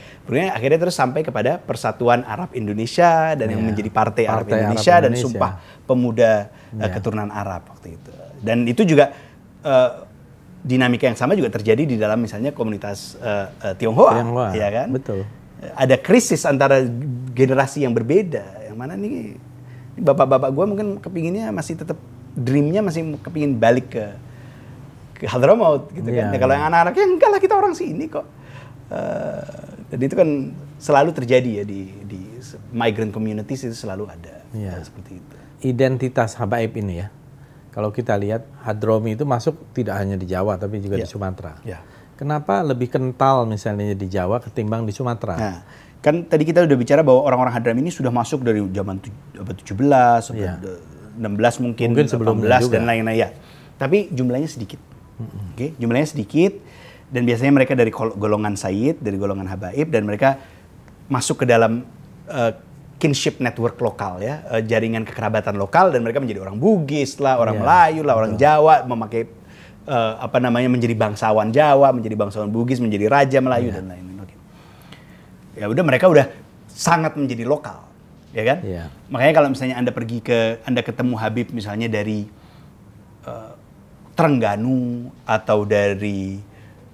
akhirnya terus sampai kepada Persatuan Arab Indonesia, dan yang menjadi Partai Arab Indonesia, dan Sumpah Pemuda Keturunan Arab waktu itu. Dan itu juga dinamika yang sama juga terjadi di dalam misalnya komunitas Tionghoa, ya kan? Betul. Ada krisis antara generasi yang berbeda, yang mana nih bapak-bapak gue mungkin kepinginnya masih tetap dreamnya masih kepingin balik ke Hadramaut gitu kan. Ya, kalau yang anak-anaknya enggak lah, kita orang sini kok. Dan itu kan selalu terjadi ya di migrant communities, itu selalu ada seperti itu. Identitas Habaib ini ya, kalau kita lihat Hadrami itu masuk tidak hanya di Jawa tapi juga di Sumatera. Kenapa lebih kental misalnya di Jawa ketimbang di Sumatera? Nah, kan tadi kita udah bicara bahwa orang-orang Hadrami ini sudah masuk dari zaman abad 17, 16 mungkin 18 dan lain-lain ya. Tapi jumlahnya sedikit. Oke, jumlahnya sedikit, dan biasanya mereka dari golongan Sayyid, dari golongan Habaib, dan mereka masuk ke dalam kinship network lokal ya, jaringan kekerabatan lokal, dan mereka menjadi orang Bugis lah, orang Melayu lah, orang Jawa, memakai menjadi bangsawan Jawa, menjadi bangsawan Bugis, menjadi raja Melayu dan lain-lain. Ya udah, mereka udah sangat menjadi lokal, ya kan? Makanya kalau misalnya Anda ketemu Habib misalnya dari Terengganu atau dari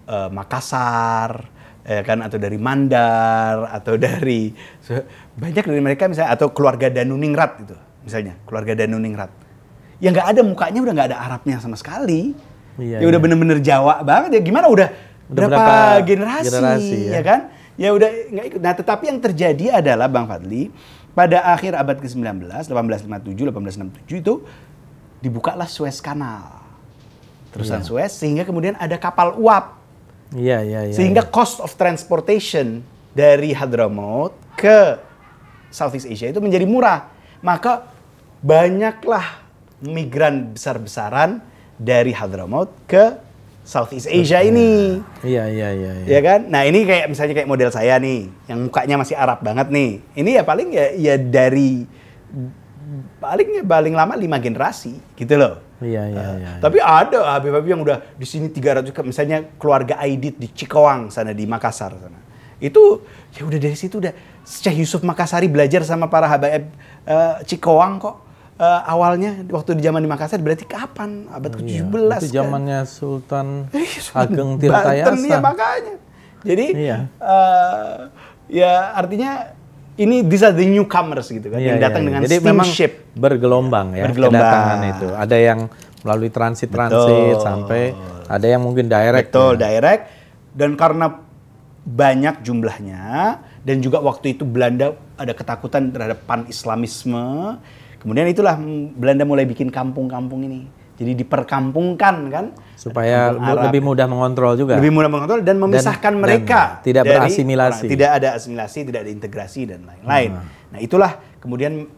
Makassar, ya kan, atau dari Mandar, atau dari banyak dari mereka misalnya, atau keluarga Danuningrat itu misalnya, keluarga Danuningrat, ya nggak ada mukanya, udah nggak ada Arabnya sama sekali. Ya udah bener-bener Jawa banget ya. Gimana udah berapa generasi ya kan? Ya udah nggak ikut. Nah, tetapi yang terjadi adalah Bang Fadli, pada akhir abad ke-19, 1857, 1867 itu dibukalah Suez Canal. Terusan Suez, sehingga kemudian ada kapal uap. Sehingga cost of transportation dari Hadramaut ke Southeast Asia itu menjadi murah. Maka banyaklah migran besar-besaran dari Hadramaut ke Southeast Asia ini. Ya kan? Nah, ini kayak misalnya kayak model saya nih, yang mukanya masih Arab banget nih. Ini ya paling ya dari paling lama 5 generasi gitu loh. Tapi ada Habib-habib yang udah di sini 300, misalnya keluarga Aidit di Cikawang sana, di Makassar sana. Itu ya udah dari situ udah Syekh Yusuf Makassari belajar sama para Habaib Cikawang kok. Awalnya waktu di zaman di Makassar, berarti kapan? Abad ke-17 itu zamannya kan? Sultan Ageng Tirtayasa. Ya, makanya. Jadi ya artinya ini these are the newcomers gitu kan, yang datang dengan jadi steamship. Memang bergelombang ya kedatangan itu. Ada yang melalui transit sampai ada yang mungkin direct. Direct. Dan karena banyak jumlahnya, dan juga waktu itu Belanda ada ketakutan terhadap pan-Islamisme. Kemudian itulah Belanda mulai bikin kampung-kampung ini. Jadi diperkampungkan kan. Supaya lebih mudah mengontrol juga. Lebih mudah mengontrol dan memisahkan mereka. Tidak berasimilasi. Tidak ada asimilasi, tidak ada integrasi dan lain-lain. Nah, itulah kemudian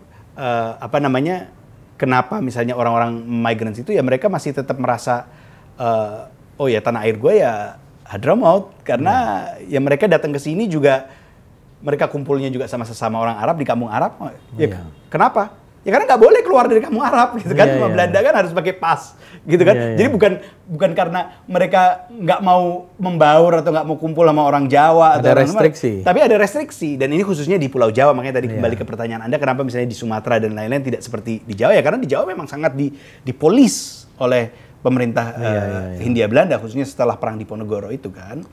kenapa misalnya orang-orang migrants itu ya mereka masih tetap merasa oh ya tanah air gue ya Hadramaut. Karena ya mereka datang ke sini juga, mereka kumpulnya juga sama sesama orang Arab di kampung Arab. Kenapa? Ya karena nggak boleh keluar dari kampung Arab gitu kan. Belanda kan harus pakai pas gitu kan. Jadi bukan karena mereka nggak mau membaur atau nggak mau kumpul sama orang Jawa atau ada restriksi. Tapi ada restriksi, dan ini khususnya di Pulau Jawa. Makanya tadi kembali ke pertanyaan Anda, kenapa misalnya di Sumatera dan lain-lain tidak seperti di Jawa, ya karena di Jawa memang sangat dipolis oleh pemerintah Hindia Belanda, khususnya setelah perang Diponegoro itu kan.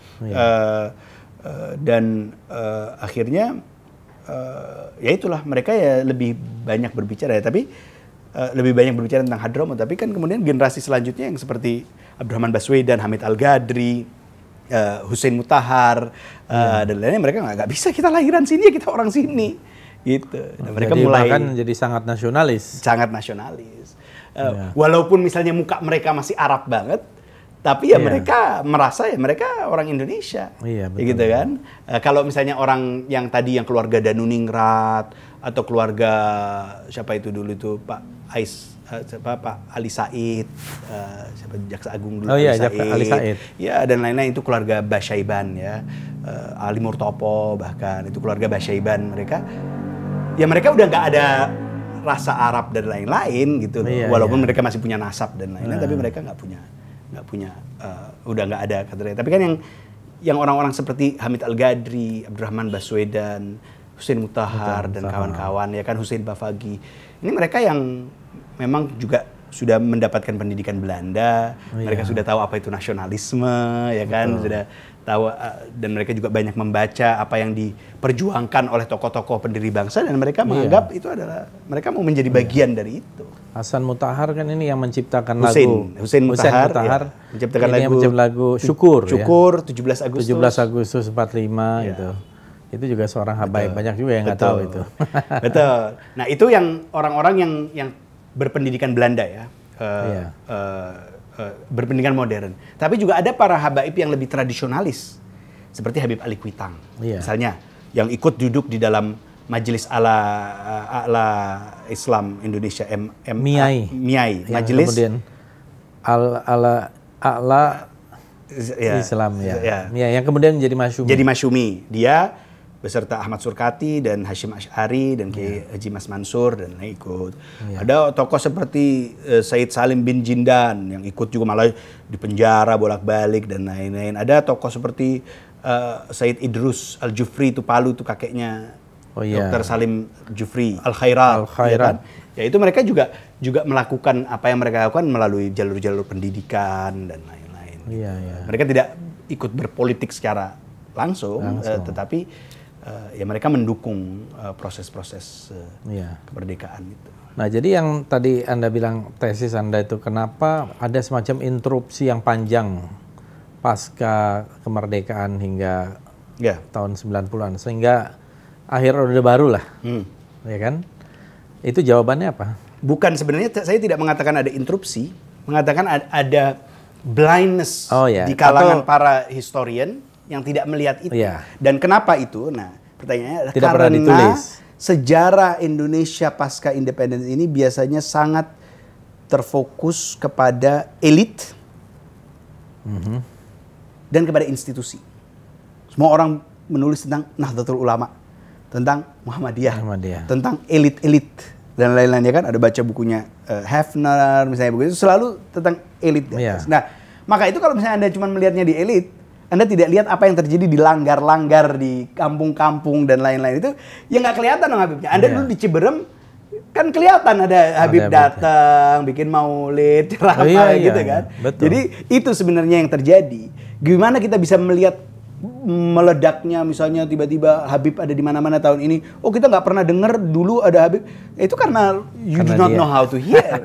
Akhirnya ya itulah, mereka ya lebih banyak berbicara ya, tapi lebih banyak berbicara tentang Hadhramaut. Tapi kan kemudian generasi selanjutnya yang seperti Abdurrahman Baswedan, Hamid Al-Gadri, Hussein Mutahar, dan lainnya, mereka nggak bisa, kita lahiran sini ya, kita orang sini gitu. Dan mereka jadi mulai bahkan jadi sangat nasionalis. Walaupun misalnya muka mereka masih Arab banget, tapi ya mereka merasa ya mereka orang Indonesia. Iya, betul. Ya gitu kan. Kalau misalnya orang yang tadi yang keluarga Danuningrat atau keluarga siapa itu dulu itu Pak Ali Said, siapa Jaksa Agung dulu, Ali Said. Ya, dan lain-lain, itu keluarga Basyaiban ya. Ali Murtopo bahkan itu keluarga Basyaiban. Mereka udah nggak ada rasa Arab dan lain-lain gitu. Walaupun mereka masih punya nasab dan lain-lain, tapi mereka nggak punya udah nggak ada katanya. Tapi kan yang orang-orang seperti Hamid Al-Gadri, Abdurrahman Baswedan, Hussein Mutahar dan kawan-kawan ya kan, Hussein Bafagi, ini mereka yang memang juga sudah mendapatkan pendidikan Belanda, mereka sudah tahu apa itu nasionalisme ya kan, sudah tahu, dan mereka juga banyak membaca apa yang diperjuangkan oleh tokoh-tokoh pendiri bangsa, dan mereka menganggap itu adalah, mereka mau menjadi bagian dari itu. Hasan Mutahar kan ini yang menciptakan Hussein Mutahar ya, menciptakan lagu Syukur ya? 17 Agustus 45 gitu. Itu juga seorang habaib, banyak juga yang nggak tahu itu. Betul. Nah, itu yang orang-orang yang berpendidikan Belanda ya, berpendidikan modern. Tapi juga ada para habaib yang lebih tradisionalis, seperti Habib Ali Kuitang, misalnya, yang ikut duduk di dalam Majelis A'la Islam Indonesia, MIAI, Majelis kemudian A'la Islam yang kemudian menjadi masyumi. Jadi masyumi, dia beserta Ahmad Surkati dan Hashim Asy'ari dan Kiai Haji Mas Mansur dan lain ikut. Ada tokoh seperti Said Salim bin Jindan yang ikut juga, malah di penjara bolak-balik dan lain-lain. Ada tokoh seperti Said Idrus Al-Jufri, itu Palu, itu kakeknya Dr. Salim Jufri Al-Khairat. Ya kan? Ya, itu mereka juga melakukan apa yang mereka lakukan melalui jalur-jalur pendidikan dan lain-lain. Mereka tidak ikut berpolitik secara langsung. Tetapi ya mereka mendukung proses-proses kemerdekaan itu. Nah, jadi yang tadi Anda bilang, tesis Anda itu, kenapa ada semacam interupsi yang panjang pasca kemerdekaan hingga tahun 90-an, sehingga akhir Orde Baru lah, ya kan? Itu jawabannya apa? Bukan, sebenarnya saya tidak mengatakan ada interupsi, mengatakan ada blindness di kalangan para historian yang tidak melihat itu. Dan kenapa itu? Nah, pertanyaannya adalah karena sejarah Indonesia pasca independen ini biasanya sangat terfokus kepada elit dan kepada institusi. Semua orang menulis tentang Nahdlatul Ulama, tentang Muhammadiyah, tentang elit-elit dan lain-lain, ya kan? Ada baca bukunya Hefner misalnya, begitu, selalu tentang elit. Nah, maka itu kalau misalnya Anda cuma melihatnya di elit, Anda tidak lihat apa yang terjadi di langgar-langgar, di kampung-kampung dan lain-lain, itu ya nggak kelihatan dong Habibnya. Anda dulu di Ciberem kan kelihatan ada Habib datang, bikin maulid, ceramah gitu kan. Betul. Jadi itu sebenarnya yang terjadi. Gimana kita bisa melihat meledaknya misalnya tiba-tiba Habib ada di mana-mana tahun ini. Oh, kita nggak pernah dengar dulu ada Habib. Itu karena you do not know how to hear.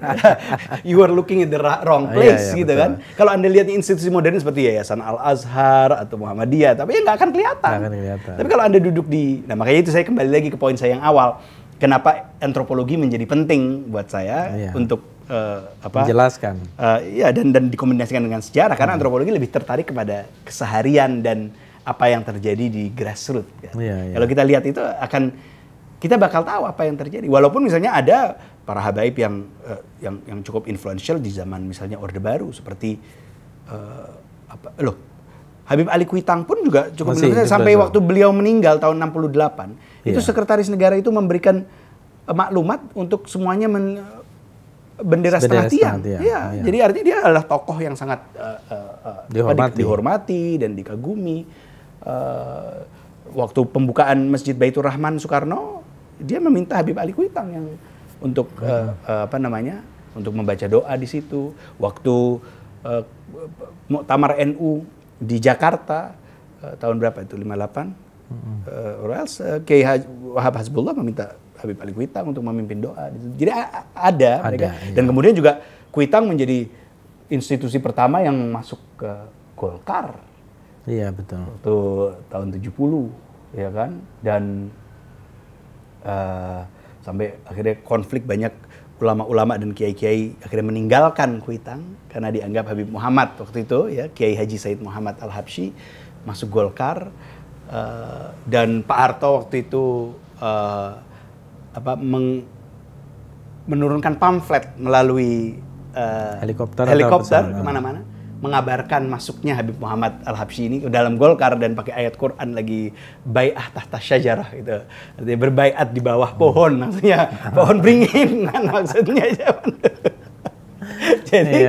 You are looking at the wrong place gitu betul. Kan. Kalau Anda lihat institusi modern seperti Yayasan Al-Azhar atau Muhammadiyah, tapi ya nggak akan kelihatan. Tapi kalau Anda duduk di, nah makanya itu saya kembali lagi ke poin saya yang awal. Kenapa antropologi menjadi penting buat saya untuk menjelaskan. Ya, dan dikombinasikan dengan sejarah, karena antropologi lebih tertarik kepada keseharian dan apa yang terjadi di grassroots. Ya. Kalau kita lihat itu kita bakal tahu apa yang terjadi. Walaupun misalnya ada para habaib yang cukup influential di zaman misalnya Orde Baru, seperti Habib Ali Kuitang pun juga cukup influential sampai waktu beliau meninggal tahun 68. Itu sekretaris negara itu memberikan maklumat untuk semuanya bendera setengah tiang. Jadi artinya dia adalah tokoh yang sangat dihormati dan dikagumi. Waktu pembukaan Masjid Baitur Rahman Soekarno, dia meminta Habib Ali Kuitang yang untuk untuk membaca doa di situ. Waktu Muktamar NU di Jakarta tahun berapa itu 58. Or else Kiai Wahab Hasbullah meminta Habib Ali Kuitang untuk memimpin doa. Jadi ada mereka. Iya. Dan kemudian juga Kuitang menjadi institusi pertama yang masuk ke Golkar. Iya, betul. Waktu tahun 70, ya kan? Dan sampai akhirnya konflik, banyak ulama-ulama dan kiai-kiai akhirnya meninggalkan Kuitang karena dianggap Habib Muhammad waktu itu, ya, Kiai Haji Said Muhammad Al-Habsyi masuk Golkar. Dan Pak Harto waktu itu menurunkan pamflet melalui helikopter kemana-mana, mengabarkan masuknya Habib Muhammad Al-Habsyi ini ke dalam Golkar dan pakai ayat Quran lagi bai'ah tahta syajarah gitu. Artinya berbaiat di bawah pohon, maksudnya pohon beringin kan maksudnya. Jadi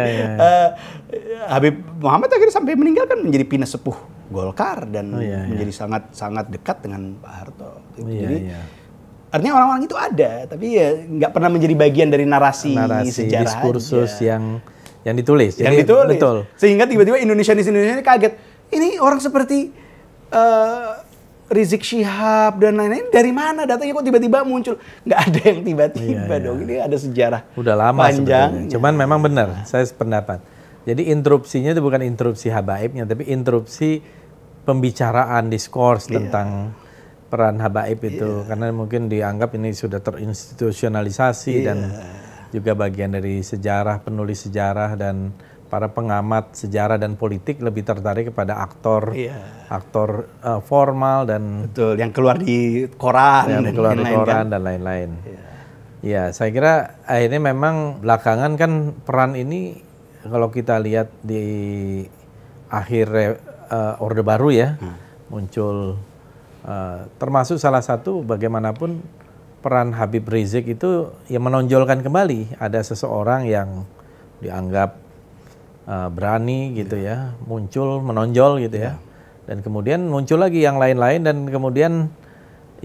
Habib Muhammad akhirnya sampai meninggal kan menjadi pinasepuh Golkar dan menjadi sangat dekat dengan Pak Harto. Jadi artinya orang-orang itu ada, tapi ya nggak pernah menjadi bagian dari narasi sejarah diskursus aja. yang ditulis. Yang ditulis. Betul. Sehingga tiba-tiba Indonesia ini kaget. Ini orang seperti Rizik Syihab dan lain-lain dari mana datanya kok tiba-tiba muncul? Nggak ada yang tiba-tiba dong. Ini ada sejarah udah lama panjang. Cuman memang benar, saya sependapat. Jadi interupsinya itu bukan interupsi habaibnya, tapi interupsi pembicaraan, diskurs tentang peran habaib itu. Karena mungkin dianggap ini sudah terinstitusionalisasi dan juga bagian dari sejarah, penulis sejarah dan para pengamat sejarah dan politik lebih tertarik kepada aktor formal dan betul, yang keluar di koran, dan lain-lain. Ya, saya kira akhirnya memang belakangan kan peran ini kalau kita lihat di akhir Orde Baru ya, muncul termasuk salah satu bagaimanapun peran Habib Rizik itu yang menonjolkan kembali ada seseorang yang dianggap berani gitu ya, muncul, menonjol gitu ya. Dan kemudian muncul lagi yang lain-lain dan kemudian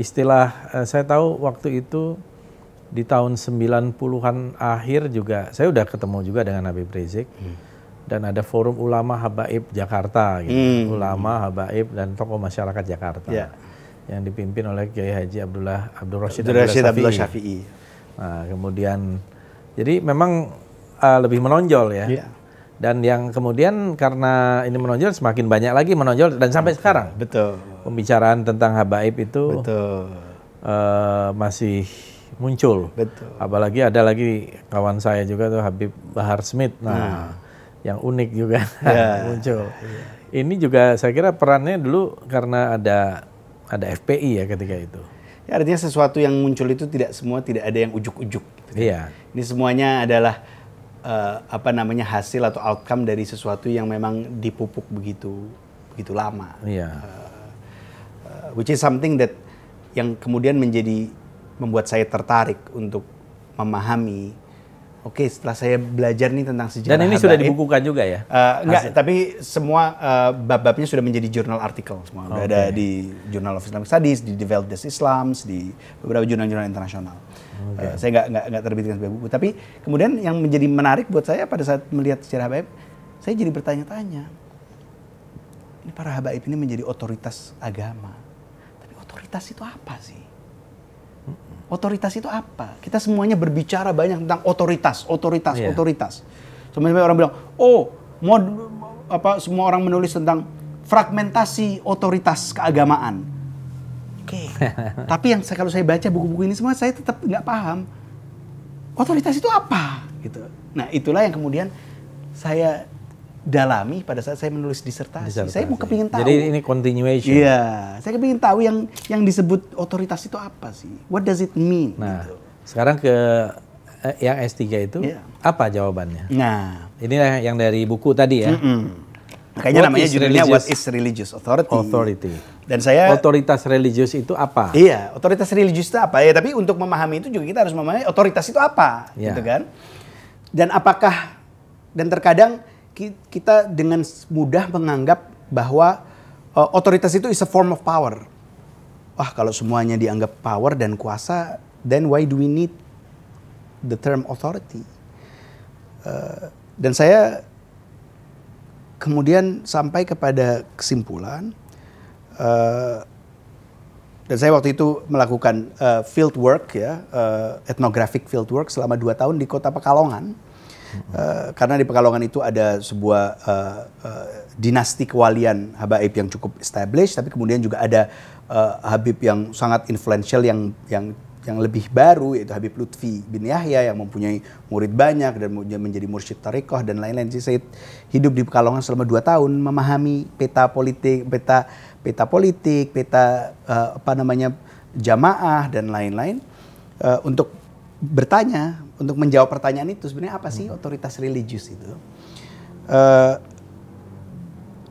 istilah saya tahu waktu itu di tahun 90-an akhir juga saya udah ketemu juga dengan Habib Rizik. Dan ada forum ulama habaib Jakarta gitu. Ulama, habaib dan tokoh masyarakat Jakarta. Yang dipimpin oleh Kiai Haji Abdul Rashid Syafi'i. Nah, kemudian jadi memang lebih menonjol ya. Dan yang kemudian karena ini menonjol semakin banyak lagi menonjol dan sampai sekarang. Betul. Pembicaraan tentang habaib itu masih muncul. Betul. Apalagi ada lagi kawan saya juga tuh Habib Bahar Smith. Nah, yang unik juga muncul. Ini juga saya kira perannya dulu karena ada FPI ya ketika itu. Ya, artinya sesuatu yang muncul itu tidak ada yang ujuk-ujuk. Gitu. Iya. Ini semuanya adalah hasil atau outcome dari sesuatu yang memang dipupuk begitu lama. Iya. Which is something that yang kemudian membuat saya tertarik untuk memahami. Oke, setelah saya belajar nih tentang sejarah dan ini sudah dibukukan juga ya? Enggak, tapi semua bab-babnya sudah menjadi jurnal artikel semua. Udah ada di Journal of Islamic Studies, di Die Welt des Islams, di beberapa jurnal-jurnal internasional. Saya nggak terbitkan sebagai buku. Tapi kemudian yang menjadi menarik buat saya pada saat melihat sejarah habaib, saya jadi bertanya-tanya. Ini para habaib ini menjadi otoritas agama. Tapi otoritas itu apa sih? Otoritas itu apa? Kita semuanya berbicara banyak tentang otoritas. Sampai orang bilang, semua orang menulis tentang fragmentasi otoritas keagamaan. Oke. Tapi kalau saya baca buku-buku ini semua, saya tetap nggak paham. Otoritas itu apa? Gitu. Nah, itulah yang kemudian saya dalami pada saat saya menulis disertasi. Saya mau kepingin tahu. Jadi ini continuation. Iya, saya kepingin tahu yang disebut otoritas itu apa sih? What does it mean? Nah, gitu. Sekarang ke yang S3 itu apa jawabannya? Nah, ini yang dari buku tadi ya. Makanya namanya judulnya What is Religious Authority. Dan saya otoritas religius itu apa? Iya, otoritas religius itu apa ya? Tapi untuk memahami itu juga kita harus memahami otoritas itu apa, gitu kan? Dan terkadang kita dengan mudah menganggap bahwa otoritas itu is a form of power. Wah, kalau semuanya dianggap power dan kuasa, then why do we need the term authority? Dan saya kemudian sampai kepada kesimpulan, dan saya waktu itu melakukan field work ya, ethnographic field work selama 2 tahun di kota Pekalongan. Karena di Pekalongan itu ada sebuah dinasti kewalian habaib yang cukup established, tapi kemudian juga ada Habib yang sangat influential yang lebih baru, yaitu Habib Lutfi bin Yahya yang mempunyai murid banyak dan menjadi mursyid tarekoh dan lain-lain. Jadi saya hidup di Pekalongan selama 2 tahun, memahami peta politik, jamaah dan lain-lain, untuk bertanya, untuk menjawab pertanyaan itu sebenarnya apa sih otoritas religius itu.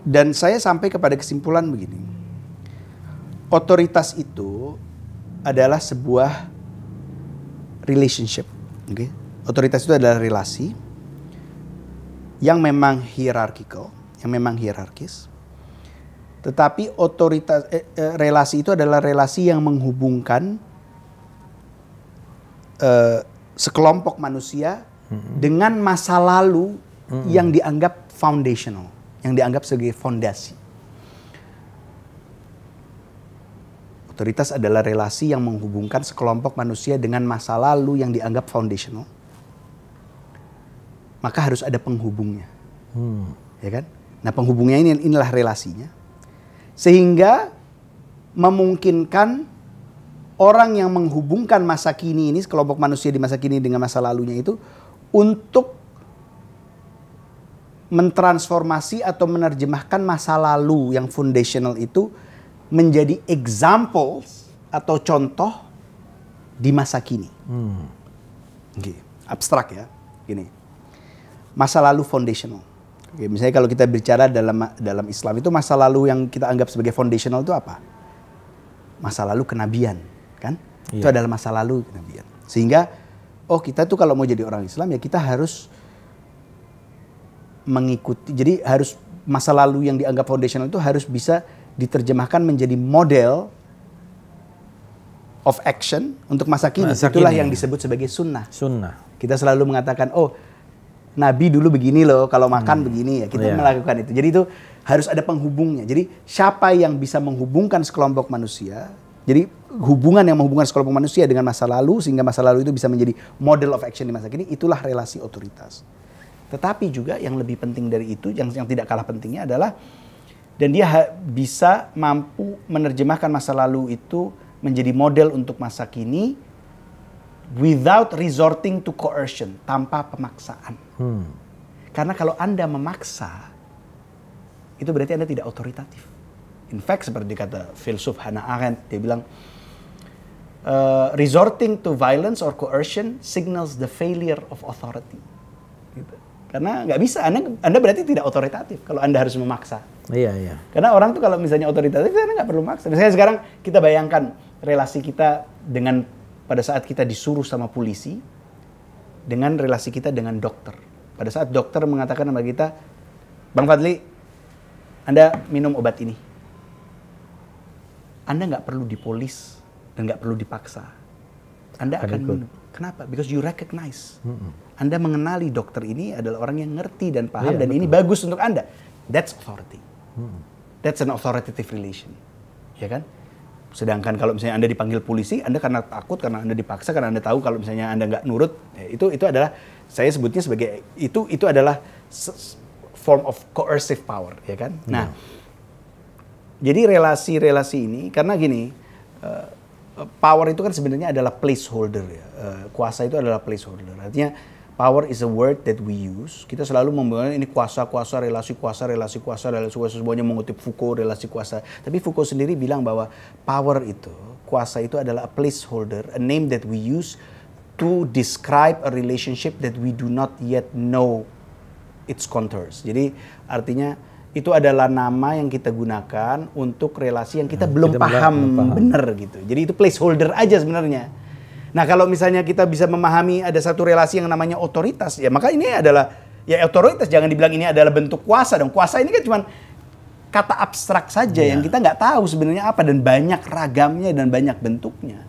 Dan saya sampai kepada kesimpulan begini, otoritas itu adalah sebuah relationship. Okay? Otoritas itu adalah relasi yang memang hierarchical, yang memang hierarkis. Tetapi otoritas relasi itu adalah relasi yang menghubungkan sekelompok manusia dengan masa lalu yang dianggap foundational, yang dianggap sebagai fondasi. Otoritas adalah relasi yang menghubungkan sekelompok manusia dengan masa lalu yang dianggap foundational. Maka harus ada penghubungnya. Ya kan? Nah, penghubungnya inilah relasinya. Sehingga memungkinkan orang yang menghubungkan masa kini ini, sekelompok manusia di masa kini dengan masa lalunya itu, untuk mentransformasi atau menerjemahkan masa lalu yang foundational itu menjadi examples atau contoh di masa kini. Okay. Abstrak ya, gini. Masa lalu foundational. Okay, misalnya kalau kita bicara dalam Islam itu, masa lalu yang kita anggap sebagai foundational itu apa? Masa lalu kenabian, kan? Iya. Itu adalah masa lalu kenabian. Sehingga, kita tuh kalau mau jadi orang Islam ya kita harus mengikuti. Jadi harus masa lalu yang dianggap foundational itu harus bisa diterjemahkan menjadi model of action untuk masa kini. Itulah yang disebut sebagai sunnah. Sunnah. Kita selalu mengatakan, Nabi dulu begini loh, kalau makan begini ya. Kita melakukan itu. Jadi itu harus ada penghubungnya. Jadi siapa yang bisa menghubungkan sekelompok manusia, jadi hubungan yang menghubungkan sekelompok manusia dengan masa lalu, sehingga masa lalu itu bisa menjadi model of action di masa kini, itulah relasi otoritas. Tetapi juga yang lebih penting dari itu, yang tidak kalah pentingnya adalah, dan dia bisa mampu menerjemahkan masa lalu itu menjadi model untuk masa kini, without resorting to coercion, tanpa pemaksaan. Karena kalau Anda memaksa, itu berarti Anda tidak otoritatif. In fact, seperti kata filsuf Hannah Arendt, dia bilang, resorting to violence or coercion signals the failure of authority. Gitu. Karena nggak bisa, Anda berarti tidak otoritatif kalau Anda harus memaksa. Iya. Karena orang tuh kalau misalnya otoritatif, Anda nggak perlu maksa. Misalnya sekarang kita bayangkan relasi kita dengan pada saat kita disuruh sama polisi, dengan relasi kita dengan dokter. Pada saat dokter mengatakan sama kita, Bang Fadli, Anda minum obat ini. Anda nggak perlu dipolis dan nggak perlu dipaksa. Anda akan minum. Kenapa? Because you recognize. Anda mengenali dokter ini adalah orang yang ngerti dan paham, dan betul. Ini bagus untuk Anda. That's authority. That's an authoritative relation. Ya kan? Sedangkan kalau misalnya Anda dipanggil polisi, Anda karena takut, karena Anda dipaksa, karena Anda tahu kalau misalnya Anda nggak nurut, itu adalah, saya sebutnya sebagai, itu adalah form of coercive power, ya kan? Nah, jadi relasi-relasi ini, karena gini, power itu kan sebenarnya adalah placeholder ya. Kuasa itu adalah placeholder. Artinya power is a word that we use. Kita selalu membangun ini kuasa, relasi kuasa, semuanya mengutip Foucault, relasi kuasa. Tapi Foucault sendiri bilang bahwa power itu, kuasa itu adalah a placeholder, a name that we use to describe a relationship that we do not yet know its contours. Jadi artinya itu adalah nama yang kita gunakan untuk relasi yang kita belum paham benar gitu. Jadi itu placeholder aja sebenarnya. Nah, kalau misalnya kita bisa memahami ada satu relasi yang namanya otoritas, ya maka ini adalah, ya otoritas, jangan dibilang ini adalah bentuk kuasa dong. Kuasa ini kan cuma kata abstrak saja yang kita nggak tahu sebenarnya apa, dan banyak ragamnya dan banyak bentuknya.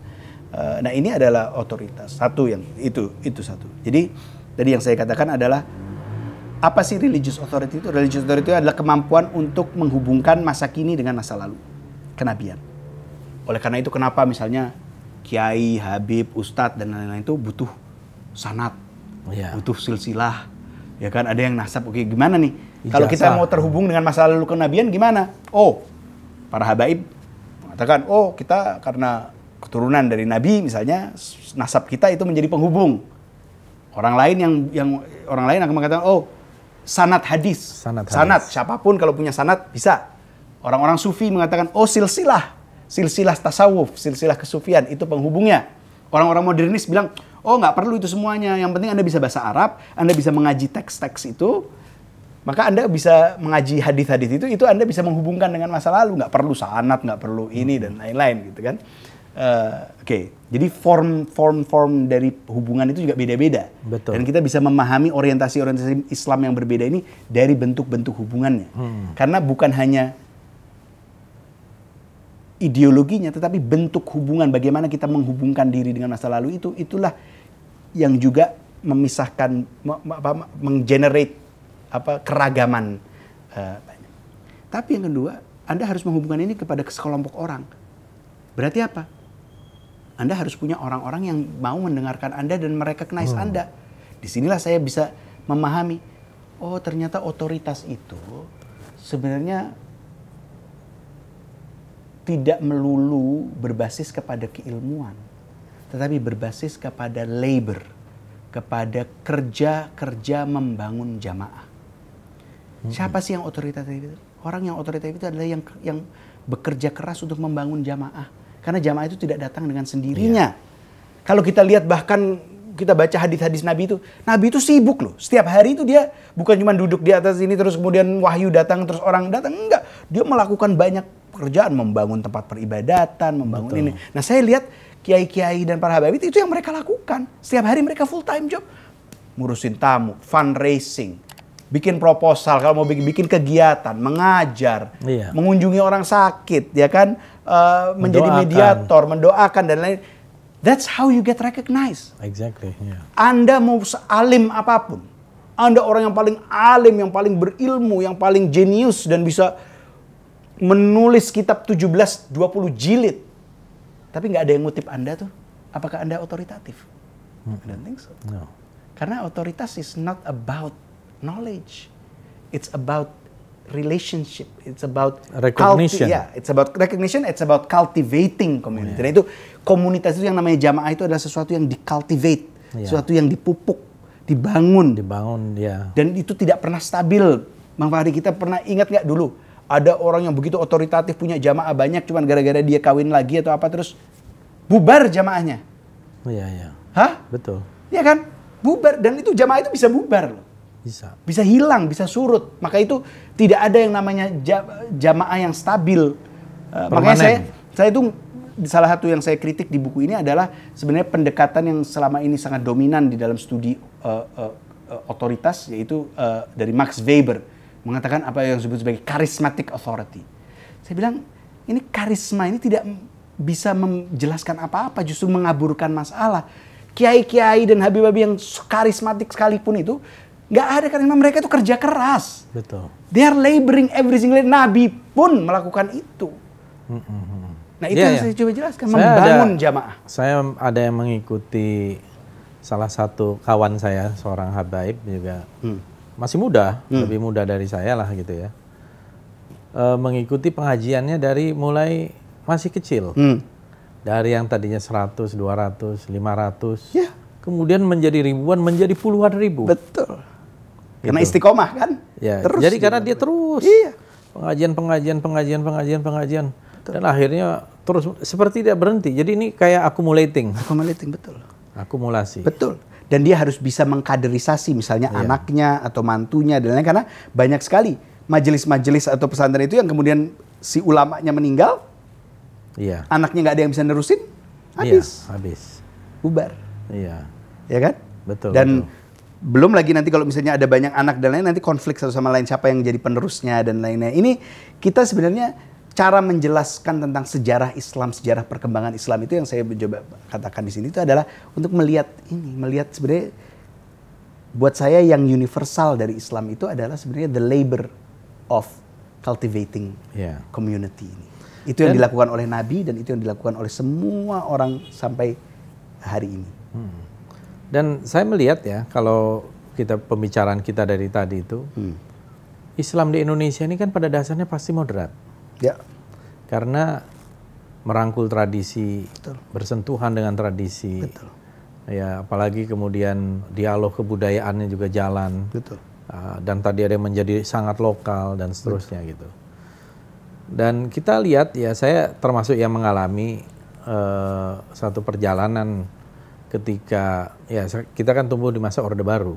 Nah, ini adalah otoritas. Satu yang itu satu. Jadi tadi yang saya katakan adalah Apa sih religious authority itu? Religious authority itu adalah kemampuan untuk menghubungkan masa kini dengan masa lalu, kenabian. Oleh karena itu kenapa misalnya kiai, habib, ustadz dan lain-lain itu butuh sanad, butuh silsilah, ya kan? Ada yang nasab. Oke, gimana nih? Kalau kita mau terhubung dengan masa lalu kenabian gimana? Oh, para habaib mengatakan, oh kita karena keturunan dari nabi misalnya, nasab kita itu menjadi penghubung. Orang lain yang orang lain akan mengatakan, oh sanad hadis. Sanad, siapapun kalau punya sanad bisa. Orang-orang sufi mengatakan, oh silsilah tasawuf, silsilah kesufian itu penghubungnya. Orang-orang modernis bilang, oh nggak perlu itu semuanya. Yang penting Anda bisa bahasa Arab, Anda bisa mengaji teks-teks itu, maka Anda bisa mengaji hadis-hadis itu Anda bisa menghubungkan dengan masa lalu. Nggak perlu sanad, nggak perlu ini dan lain-lain gitu kan. Oke. Jadi form dari hubungan itu juga beda-beda. Betul. Dan kita bisa memahami orientasi Islam yang berbeda ini dari bentuk-bentuk hubungannya. Karena bukan hanya ideologinya, tetapi bentuk hubungan, bagaimana kita menghubungkan diri dengan masa lalu itulah yang juga memisahkan, menggenerate keragaman. Tapi yang kedua, Anda harus menghubungkan ini kepada sekelompok orang. Berarti apa? Anda harus punya orang-orang yang mau mendengarkan Anda dan merecognize Anda. Disinilah saya bisa memahami, oh ternyata otoritas itu sebenarnya tidak melulu berbasis kepada keilmuan, tetapi berbasis kepada labor, kepada kerja membangun jamaah. Siapa sih yang otoritatif itu? Orang yang otoritatif itu adalah yang bekerja keras untuk membangun jamaah. Karena jamaah itu tidak datang dengan sendirinya. Kalau kita lihat bahkan kita baca hadis-hadis Nabi itu sibuk loh. Setiap hari itu dia bukan cuma duduk di atas ini terus kemudian wahyu datang terus orang datang. Enggak. Dia melakukan banyak pekerjaan, membangun tempat peribadatan, membangun ini. Nah saya lihat kiai-kiai dan para habaib itu yang mereka lakukan. Setiap hari mereka full time job. Ngurusin tamu, fundraising, bikin proposal, kalau mau bikin kegiatan, mengajar, mengunjungi orang sakit, ya kan, menjadi mediator, mendoakan dan lain. That's how you get recognized. Exactly. Yeah. Anda mau sealim apapun, Anda orang yang paling alim, yang paling berilmu, yang paling jenius dan bisa menulis kitab 17-20 jilid, tapi nggak ada yang ngutip Anda tuh, apakah Anda otoritatif? I don't think so. No. Karena otoritas is not about knowledge. It's about relationship. It's about recognition. It's about recognition. It's about cultivating community. Dan itu komunitas itu yang namanya jamaah itu adalah sesuatu yang dicultivate, sesuatu yang dipupuk, dibangun. Dan itu tidak pernah stabil. Bang Fahri, kita pernah ingat nggak dulu ada orang yang begitu otoritatif punya jamaah banyak, cuman gara-gara dia kawin lagi atau apa terus bubar jamaahnya? Iya. Hah? Betul. Iya kan? Bubar, dan itu jamaah itu bisa bubar loh. Bisa hilang, bisa surut. Maka itu tidak ada yang namanya jamaah yang stabil. Makanya saya itu salah satu yang saya kritik di buku ini adalah sebenarnya pendekatan yang selama ini sangat dominan di dalam studi otoritas, yaitu dari Max Weber, mengatakan apa yang disebut sebagai charismatic authority. Saya bilang ini karisma ini tidak bisa menjelaskan apa-apa, justru mengaburkan masalah. Kiai-kiai dan habib-habib yang karismatik sekalipun itu nggak ada, karena mereka itu kerja keras. Betul. They are laboring every single day. Nabi pun melakukan itu. Nah itu yang saya coba jelaskan, membangun jamaah. Saya ada yang mengikuti salah satu kawan saya, seorang habaib juga, masih muda, lebih muda dari saya lah gitu ya. Mengikuti pengajiannya dari mulai masih kecil. Dari yang tadinya 100, 200, 500, kemudian menjadi ribuan, menjadi puluhan ribu. Betul. Karena istiqomah kan? Ya. Terus jadi karena dia terus pengajian. Dan akhirnya terus seperti tidak berhenti. Jadi ini kayak accumulating. Betul. Akumulasi. Betul. Dan dia harus bisa mengkaderisasi misalnya anaknya atau mantunya dan lain-lain, karena banyak sekali majelis-majelis atau pesantren itu yang kemudian si ulamanya meninggal, anaknya nggak ada yang bisa nerusin, habis. Bubar. Iya. Ya kan? Betul. Dan belum lagi nanti kalau misalnya ada banyak anak dan lain, nanti konflik satu sama lain siapa yang jadi penerusnya dan lainnya. Ini kita sebenarnya cara menjelaskan tentang sejarah Islam, sejarah perkembangan Islam itu yang saya coba katakan di sini itu adalah untuk melihat sebenarnya buat saya yang universal dari Islam itu adalah sebenarnya the labor of cultivating community ini. Itu yang dilakukan oleh Nabi dan itu yang dilakukan oleh semua orang sampai hari ini. Dan saya melihat ya, kalau pembicaraan kita dari tadi itu, Islam di Indonesia ini kan pada dasarnya pasti moderat. Ya. Karena merangkul tradisi, bersentuhan dengan tradisi. Betul. Ya, apalagi kemudian dialog kebudayaannya juga jalan. Betul. Dan tadi ada yang menjadi sangat lokal dan seterusnya gitu. Dan kita lihat ya, saya termasuk yang mengalami satu perjalanan ketika ya kita kan tumbuh di masa Orde Baru.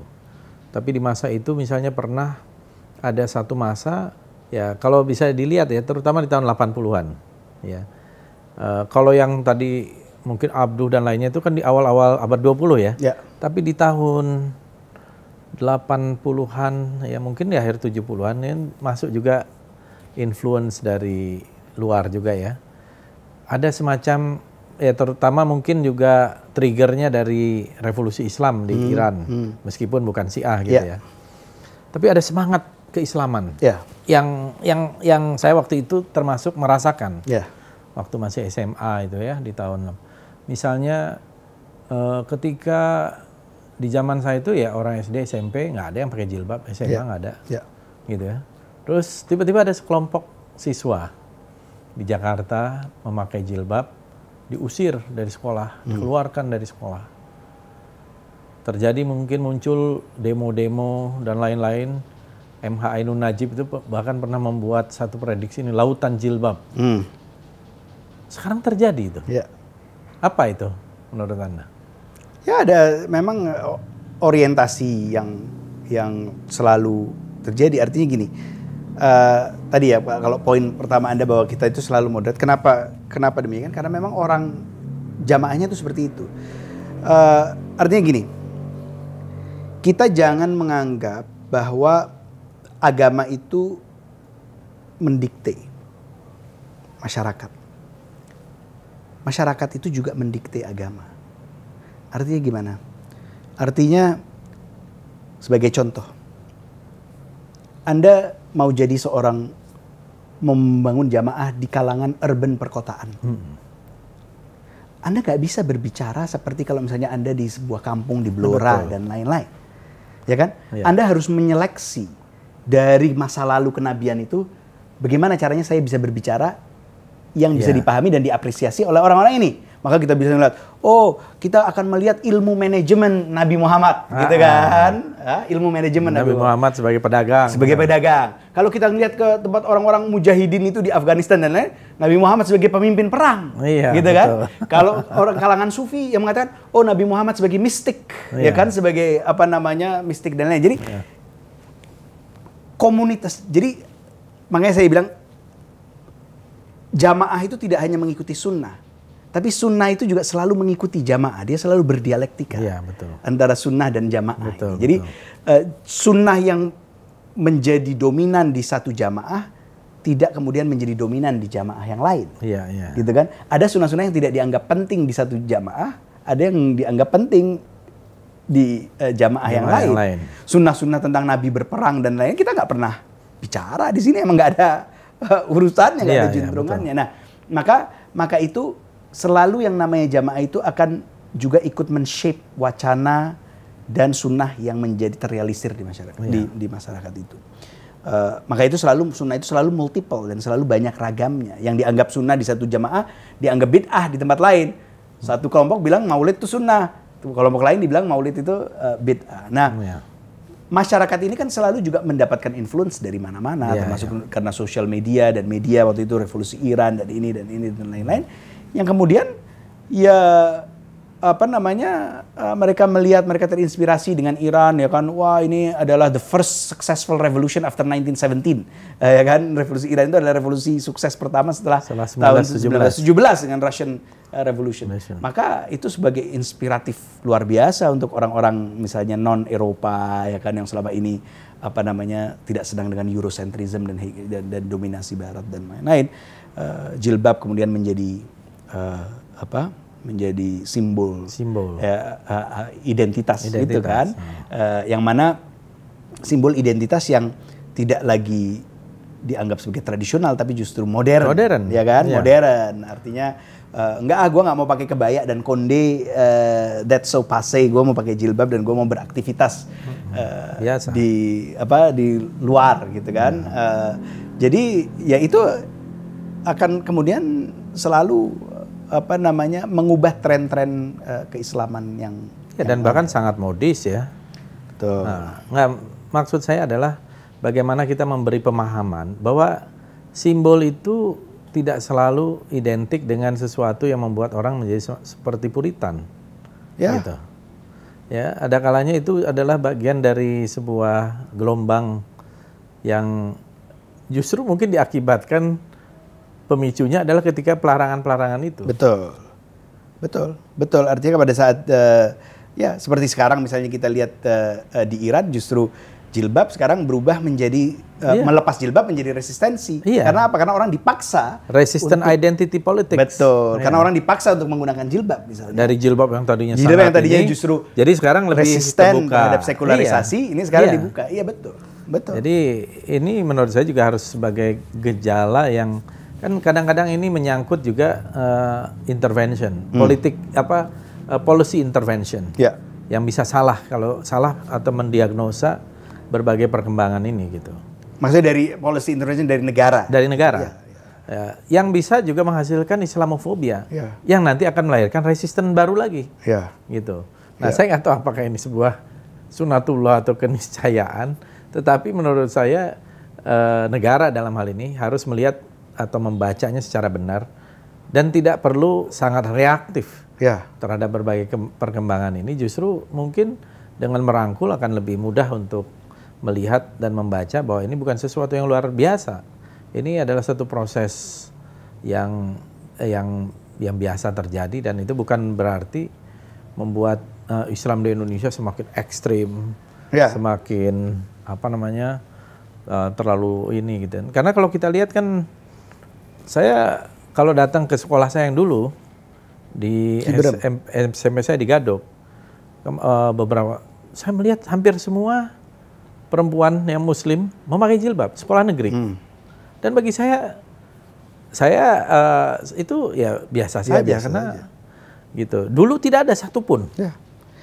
Tapi di masa itu misalnya pernah ada satu masa ya, kalau bisa dilihat ya, terutama di tahun 80-an ya. Kalau yang tadi mungkin Abduh dan lainnya itu kan di awal-awal abad 20 ya. Ya. Tapi di tahun 80-an ya, mungkin di akhir 70-an ya, masuk juga influence dari luar juga ya. Ada semacam ya, terutama mungkin juga triggernya dari revolusi Islam di Iran, meskipun bukan Syiah gitu ya. Tapi ada semangat keislaman yang saya waktu itu termasuk merasakan. Waktu masih SMA itu ya, di tahun misalnya ketika di zaman saya itu ya, orang SD SMP nggak ada yang pakai jilbab, SMA nggak ada, gitu ya. Terus tiba-tiba ada sekelompok siswa di Jakarta memakai jilbab, diusir dari sekolah, dikeluarkan dari sekolah. Terjadi mungkin muncul demo-demo dan lain-lain. MH Ainun Najib itu bahkan pernah membuat satu prediksi ini, lautan jilbab. Sekarang terjadi itu. Apa itu menurut Anda? Ya, ada memang orientasi yang selalu terjadi. Artinya gini, tadi ya kalau poin pertama Anda bahwa kita itu selalu moderat. Kenapa demikian? Karena memang orang jamaahnya itu seperti itu. Artinya gini, kita jangan menganggap bahwa agama itu mendikte masyarakat. Masyarakat itu juga mendikte agama. Artinya gimana? Artinya sebagai contoh, Anda mau jadi seorang membangun jamaah di kalangan urban perkotaan. Anda nggak bisa berbicara seperti kalau misalnya Anda di sebuah kampung di Blora dan lain-lain. Ya kan? Anda harus menyeleksi dari masa lalu kenabian itu, bagaimana caranya saya bisa berbicara yang bisa dipahami dan diapresiasi oleh orang-orang ini. Maka kita bisa melihat, oh, kita akan melihat ilmu manajemen Nabi Muhammad, gitu kan? Ilmu manajemen Nabi Muhammad sebagai pedagang. Sebagai pedagang. Kalau kita ngelihat ke tempat orang-orang mujahidin itu di Afghanistan dan lain, Nabi Muhammad sebagai pemimpin perang, gitu kan? Kalau orang kalangan sufi yang mengatakan, oh, Nabi Muhammad sebagai mistik, ya kan? Sebagai apa namanya, mistik dan lain. Jadi komunitas. Jadi makanya saya bilang, jamaah itu tidak hanya mengikuti sunnah, tapi sunnah itu juga selalu mengikuti jamaah. Dia selalu berdialektika antara sunnah dan jamaah. Jadi sunnah yang menjadi dominan di satu jamaah tidak kemudian menjadi dominan di jamaah yang lain. Gitu kan? Ada sunnah-sunnah yang tidak dianggap penting di satu jamaah, ada yang dianggap penting di jamaah yang lain. Sunnah-sunnah tentang Nabi berperang dan lain kita nggak pernah bicara di sini, emang nggak ada urusannya, nggak ada juntrungannya. Nah, maka itu selalu yang namanya jamaah itu akan juga ikut men-shape wacana dan sunnah yang menjadi terrealisir di masyarakat, di masyarakat itu. Maka itu sunnah itu selalu multiple dan selalu banyak ragamnya. Yang dianggap sunnah di satu jamaah dianggap bid'ah di tempat lain. Satu kelompok bilang maulid itu sunnah, kelompok lain dibilang maulid itu bid'ah. Nah, masyarakat ini kan selalu juga mendapatkan influence dari mana-mana, termasuk karena sosial media dan media waktu itu revolusi Iran dan ini dan lain-lain. Yang kemudian ya apa namanya mereka melihat, mereka terinspirasi dengan Iran, ya kan, wah ini adalah the first successful revolution after 1917, ya kan, revolusi Iran itu adalah revolusi sukses pertama setelah tahun 1917 dengan Russian Revolution. Maka itu sebagai inspiratif luar biasa untuk orang-orang misalnya non Eropa, ya kan, yang selama ini apa namanya tidak sedang dengan Eurocentrism dan dominasi Barat dan lain-lain. Jilbab kemudian menjadi menjadi simbol identitas gitu kan, yang mana simbol identitas yang tidak lagi dianggap sebagai tradisional tapi justru modern ya kan, modern. Artinya gue nggak mau pakai kebaya dan konde, that's so passé. Gue mau pakai jilbab dan gue mau beraktivitas di luar gitu kan. Jadi ya itu akan kemudian selalu mengubah tren-tren keislaman yang dan bahkan sangat modis ya. Betul. Maksud saya adalah bagaimana kita memberi pemahaman bahwa simbol itu tidak selalu identik dengan sesuatu yang membuat orang menjadi seperti Puritan. Gitu. Ya, ada kalanya itu adalah bagian dari sebuah gelombang yang justru mungkin diakibatkan pemicunya adalah ketika pelarangan-pelarangan itu. Betul. Artinya pada saat seperti sekarang misalnya kita lihat di Iran, justru jilbab sekarang berubah menjadi melepas jilbab menjadi resistensi. Karena apa? Karena orang dipaksa. Resistant identity politics. Betul. Karena orang dipaksa untuk menggunakan jilbab misalnya. Dari jilbab yang tadinya justru jadi sekarang lebih resisten terbuka terhadap sekularisasi, ini sekarang dibuka. Iya betul. Jadi ini menurut saya juga harus sebagai gejala yang kan kadang-kadang ini menyangkut juga intervention, policy intervention. Yang bisa salah kalau salah atau mendiagnosa berbagai perkembangan ini gitu. Maksudnya dari policy intervention dari negara? Dari negara. Yang bisa juga menghasilkan Islamofobia. Yang nanti akan melahirkan resisten baru lagi. Gitu. Nah saya nggak tahu apakah ini sebuah sunatullah atau keniscayaan. Tetapi menurut saya negara dalam hal ini harus melihat atau membacanya secara benar. Dan tidak perlu sangat reaktif terhadap berbagai perkembangan ini. Justru mungkin dengan merangkul akan lebih mudah untuk melihat dan membaca bahwa ini bukan sesuatu yang luar biasa. Ini adalah satu proses yang biasa terjadi, dan itu bukan berarti membuat Islam di Indonesia semakin ekstrim, semakin terlalu ini gitu. Karena kalau kita lihat kan, saya kalau datang ke sekolah saya yang dulu di SMP saya di Gadok, beberapa saya melihat hampir semua perempuan yang Muslim memakai jilbab, sekolah negeri. Dan bagi saya itu ya biasa saja, karena gitu. Dulu tidak ada satupun.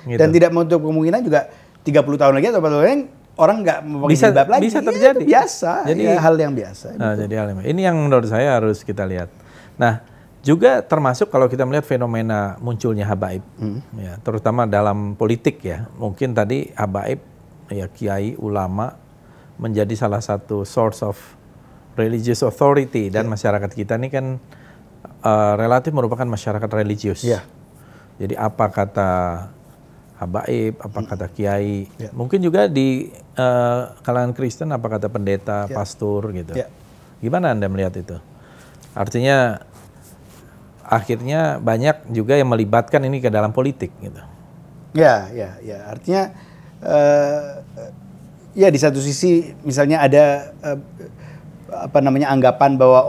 Gitu. Dan tidak menutup kemungkinan juga 30 tahun lagi atau 40 tahun lagi orang nggak memakai jilbab lagi. Bisa terjadi. Itu biasa. Jadi hal yang biasa. Jadi ini yang menurut saya harus kita lihat. Nah, juga termasuk kalau kita melihat fenomena munculnya habaib, terutama dalam politik ya. Mungkin tadi habaib, kiai, ulama menjadi salah satu source of religious authority, dan masyarakat kita ini kan relatif merupakan masyarakat religius. Jadi apa kata habaib, apa kata kiai, mungkin juga di kalangan Kristen apa kata pendeta, pastor gitu. Gimana Anda melihat itu? Artinya akhirnya banyak juga yang melibatkan ini ke dalam politik gitu. Artinya di satu sisi misalnya ada anggapan bahwa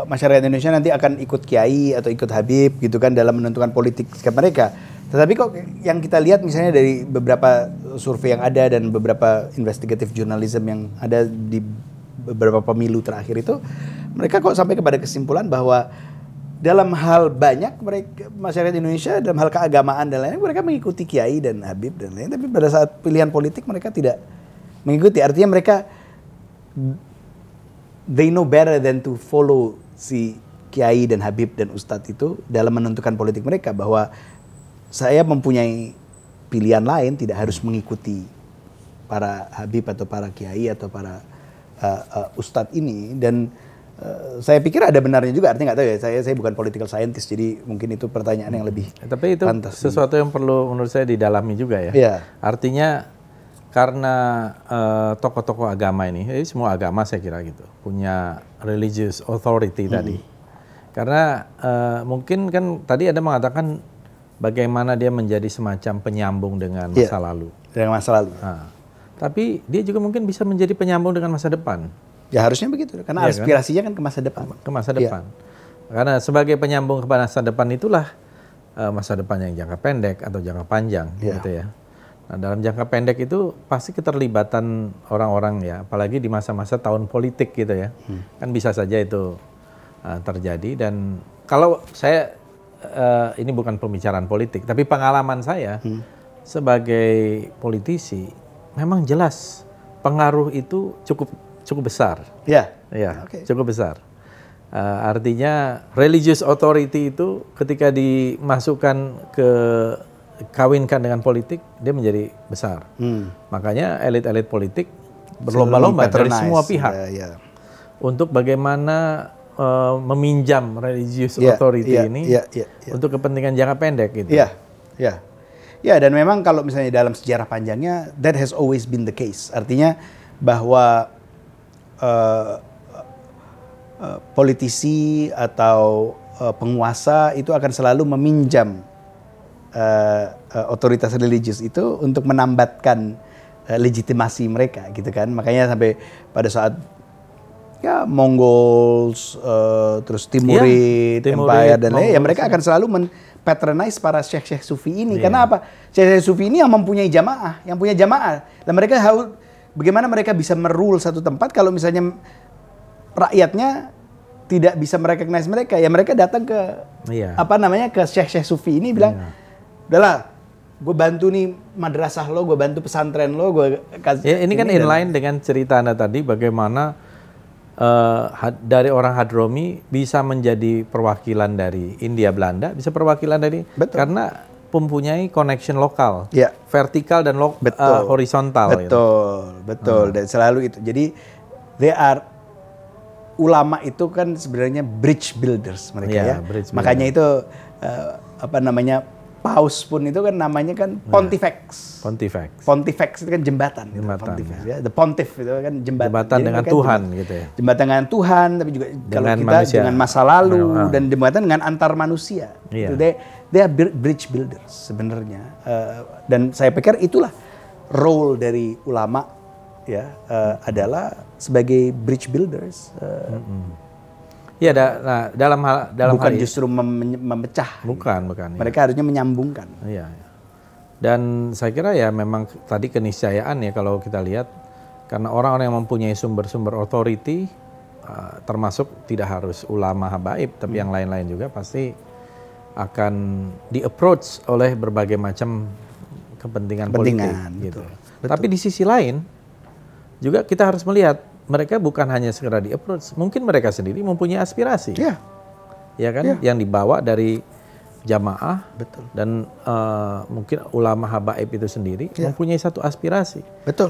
masyarakat Indonesia nanti akan ikut kiai atau ikut habib gitu kan dalam menentukan politik sikap mereka. Tetapi kok yang kita lihat misalnya dari beberapa survei yang ada dan beberapa investigative journalism yang ada di beberapa pemilu terakhir itu, mereka kok sampai kepada kesimpulan bahwa dalam hal banyak masyarakat Indonesia dalam hal keagamaan dan lain-lain mereka mengikuti kiai dan habib dan lain, tapi pada saat pilihan politik mereka tidak mengikuti. Artinya mereka they know better than to follow si kiai dan habib dan ustadz itu dalam menentukan politik mereka, bahwa saya mempunyai pilihan lain, tidak harus mengikuti para habib atau para kiai atau para ustadz ini. Dan saya pikir ada benarnya juga, artinya nggak tahu ya, saya bukan political scientist, jadi mungkin itu pertanyaan yang lebih tapi itu pantas. Sesuatu yang perlu menurut saya didalami juga ya. Artinya karena tokoh-tokoh agama ini, semua agama saya kira gitu, punya religious authority tadi. Karena mungkin kan tadi ada mengatakan bagaimana dia menjadi semacam penyambung dengan masa lalu. Dengan masa lalu. Tapi dia juga mungkin bisa menjadi penyambung dengan masa depan. Ya harusnya begitu, karena aspirasinya kan ke masa depan. Ke masa depan. karena sebagai penyambung ke masa depan itulah masa depan yang jangka pendek atau jangka panjang, gitu ya. Nah, dalam jangka pendek itu pasti keterlibatan orang-orang ya, apalagi di masa-masa tahun politik gitu ya, kan bisa saja itu terjadi. Dan kalau saya ini bukan pembicaraan politik, tapi pengalaman saya sebagai politisi, memang jelas pengaruh itu cukup besar. Ya, Cukup besar. Artinya religious authority itu ketika dimasukkan kawinkan dengan politik, dia menjadi besar. Makanya elit-elit politik berlomba-lomba dari semua pihak untuk bagaimana meminjam religious authority ini untuk kepentingan jangka pendek gitu. Ya, dan memang kalau misalnya dalam sejarah panjangnya, that has always been the case. Artinya bahwa politisi atau penguasa itu akan selalu meminjam otoritas religius itu untuk menambatkan legitimasi mereka, gitu kan. Makanya sampai pada saat ya Mongols, terus Timurid, Empire dan lain, ya mereka akan selalu patronize para syekh-syekh sufi ini. Karena apa? Syekh-syekh sufi ini yang mempunyai jamaah, yang punya jamaah. Dan mereka bagaimana mereka bisa merule satu tempat kalau misalnya rakyatnya tidak bisa merecognize mereka, ya mereka datang ke ke syekh-syekh sufi ini bilang, udahlah, gue bantu nih madrasah lo, gue bantu pesantren lo, gue kasih. Ya, ini kan inline dengan cerita Anda tadi bagaimana dari orang Hadromi bisa menjadi perwakilan dari India Belanda, bisa perwakilan dari karena mempunyai connection lokal, vertikal dan horizontal. Betul. Dan selalu itu. Jadi ulama itu kan sebenarnya bridge builders mereka Makanya itu paus pun itu kan namanya kan pontifex. Pontifex itu kan jembatan. Pontifex, ya. The pontiff itu kan jembatan. Jembatan dengan kan Tuhan gitu ya. Jembatan dengan Tuhan, tapi juga kalau kita manusia, dengan masa lalu dan jembatan dengan antar manusia. Itu they are bridge builders sebenarnya. Dan saya pikir itulah role dari ulama adalah sebagai bridge builders. Ya, dalam hal bukan justru memecah. Bukan. Mereka harusnya menyambungkan. Iya. Dan saya kira ya memang tadi keniscayaan ya kalau kita lihat, karena orang-orang yang mempunyai sumber-sumber authority, termasuk tidak harus ulama habaib, tapi yang lain-lain juga pasti akan di-approach oleh berbagai macam kepentingan politik. Gitu. Tapi di sisi lain juga kita harus melihat mereka bukan hanya sekedar di-approach, mungkin mereka sendiri mempunyai aspirasi. Ya kan? Yang dibawa dari jamaah dan mungkin ulama habaib itu sendiri mempunyai satu aspirasi.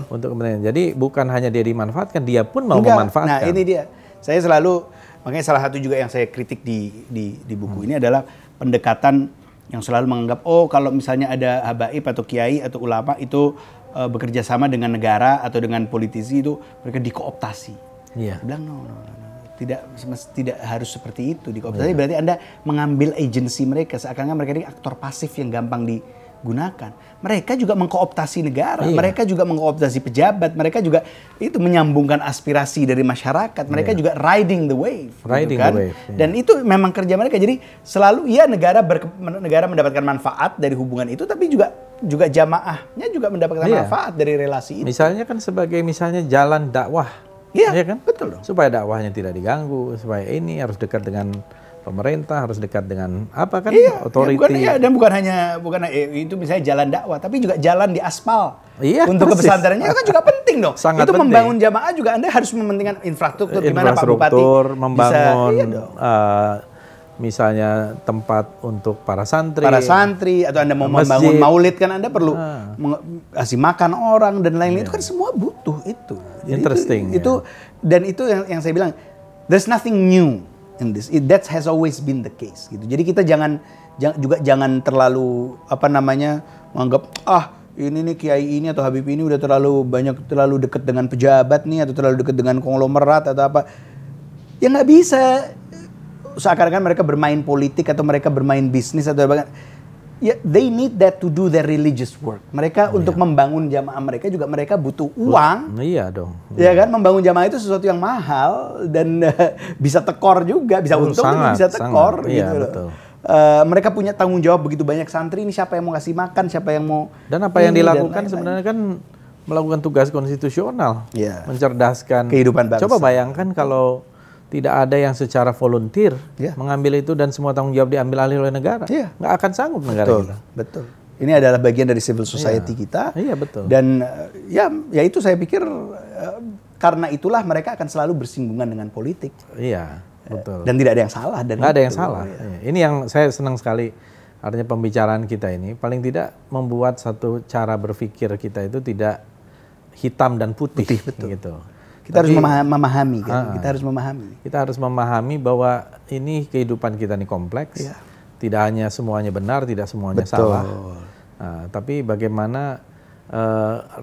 Untuk kepentingan. Jadi bukan hanya dia dimanfaatkan, dia pun mau memanfaatkan. Nah, ini dia. Saya selalu, makanya salah satu juga yang saya kritik di buku ini adalah pendekatan yang selalu menganggap kalau misalnya ada habaib atau kiai atau ulama itu bekerja sama dengan negara atau dengan politisi itu mereka dikooptasi. Saya bilang no. Tidak harus seperti itu. Dikooptasi berarti Anda mengambil agensi mereka, seakan-akan mereka ini aktor pasif yang gampang digunakan. Mereka juga mengkooptasi negara, mereka juga mengkooptasi pejabat, mereka juga itu menyambungkan aspirasi dari masyarakat, mereka juga riding the wave. Dan itu memang kerja mereka. Jadi selalu negara mendapatkan manfaat dari hubungan itu, tapi juga jamaahnya juga mendapatkan manfaat dari relasi itu. Misalnya kan sebagai jalan dakwah. Ya kan? Betul dong. Supaya dakwahnya tidak diganggu, supaya ini harus dekat dengan pemerintah, harus dekat dengan authority. Dan bukan hanya itu misalnya jalan dakwah, tapi juga jalan di aspal. Untuk kepesantrennya itu kan juga penting dong. Sangat itu penting. Membangun jamaah juga Anda harus mementingkan infrastruktur, gimana Pak Bupati membangun misalnya tempat untuk para santri atau Anda mau membangun maulid kan Anda perlu kasih makan orang dan lain-lain. Itu kan semua butuh itu. Jadi interesting. Dan itu yang saya bilang, there's nothing new in this. That has always been the case gitu. Jadi kita jangan terlalu menganggap ini nih kiai ini atau habib ini udah terlalu dekat dengan pejabat nih atau terlalu dekat dengan konglomerat atau apa. Ya nggak bisa. Seakan-akan mereka bermain politik atau mereka bermain bisnis atau bahkan ya they need that to do their religious work. Mereka untuk membangun jamaah mereka juga mereka butuh uang. Iya dong. Ya kan, membangun jamaah itu sesuatu yang mahal dan bisa tekor juga, bisa untung tapi bisa tekor gitu iya, loh. Betul. Mereka punya tanggung jawab begitu banyak santri, ini siapa yang mau kasih makan, siapa yang mau. Dan apa yang dilakukan sebenarnya kan melakukan tugas konstitusional, mencerdaskan kehidupan bangsa. Coba bayangkan kalau tidak ada yang secara volunteer mengambil itu dan semua tanggung jawab diambil alih oleh negara, nggak akan sanggup negara kita. Betul. Ini adalah bagian dari civil society kita. Iya betul. Dan ya itu saya pikir karena itulah mereka akan selalu bersinggungan dengan politik. Iya betul. Dan tidak ada yang salah. Nggak ada yang salah. Ya. Ini yang saya senang sekali. Artinya pembicaraan kita ini paling tidak membuat satu cara berpikir kita itu tidak hitam dan putih betul. Gitu. Kita harus memahami kan? Kita harus memahami. Kita harus memahami bahwa ini kehidupan kita ini kompleks. Tidak hanya semuanya benar, tidak semuanya salah. Tapi bagaimana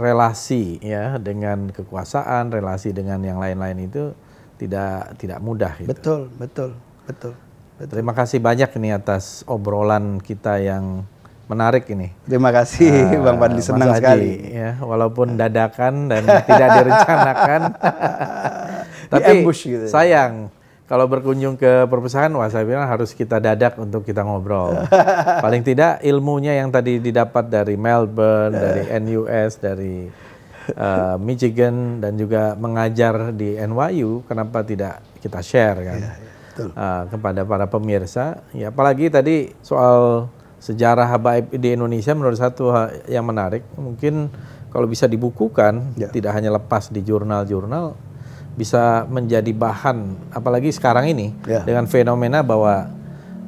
relasi ya dengan kekuasaan, relasi dengan yang lain-lain itu tidak mudah gitu. Betul. Terima kasih banyak nih atas obrolan kita yang menarik ini. Terima kasih Bang Fadli, senang sekali. Ya, walaupun dadakan dan tidak direncanakan. Tapi gitu. Sayang kalau berkunjung ke perpustakaan, wah saya bilang harus kita dadak untuk kita ngobrol. Paling tidak ilmunya yang tadi didapat dari Melbourne, dari NUS, dari Michigan dan juga mengajar di NYU, kenapa tidak kita share kan? Kepada para pemirsa. Ya, apalagi tadi soal sejarah habaib di Indonesia menurut satu yang menarik, mungkin kalau bisa dibukukan, tidak hanya lepas di jurnal-jurnal, bisa menjadi bahan, apalagi sekarang ini, dengan fenomena bahwa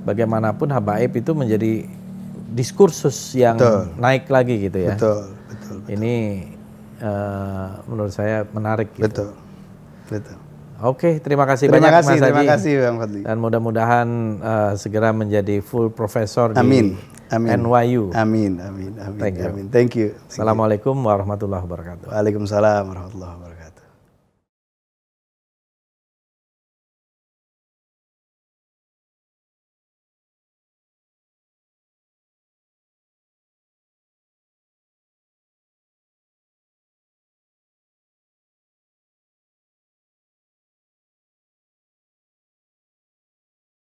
bagaimanapun habaib itu menjadi diskursus yang naik lagi gitu ya. Betul. Ini menurut saya menarik gitu. Betul. Oke, terima kasih banyak Mas Haji. Terima kasih Bang Fadli. Dan mudah-mudahan segera menjadi full professor di NYU. Amin. Thank you. Thank you. Assalamualaikum warahmatullahi wabarakatuh. Waalaikumsalam warahmatullahi wabarakatuh.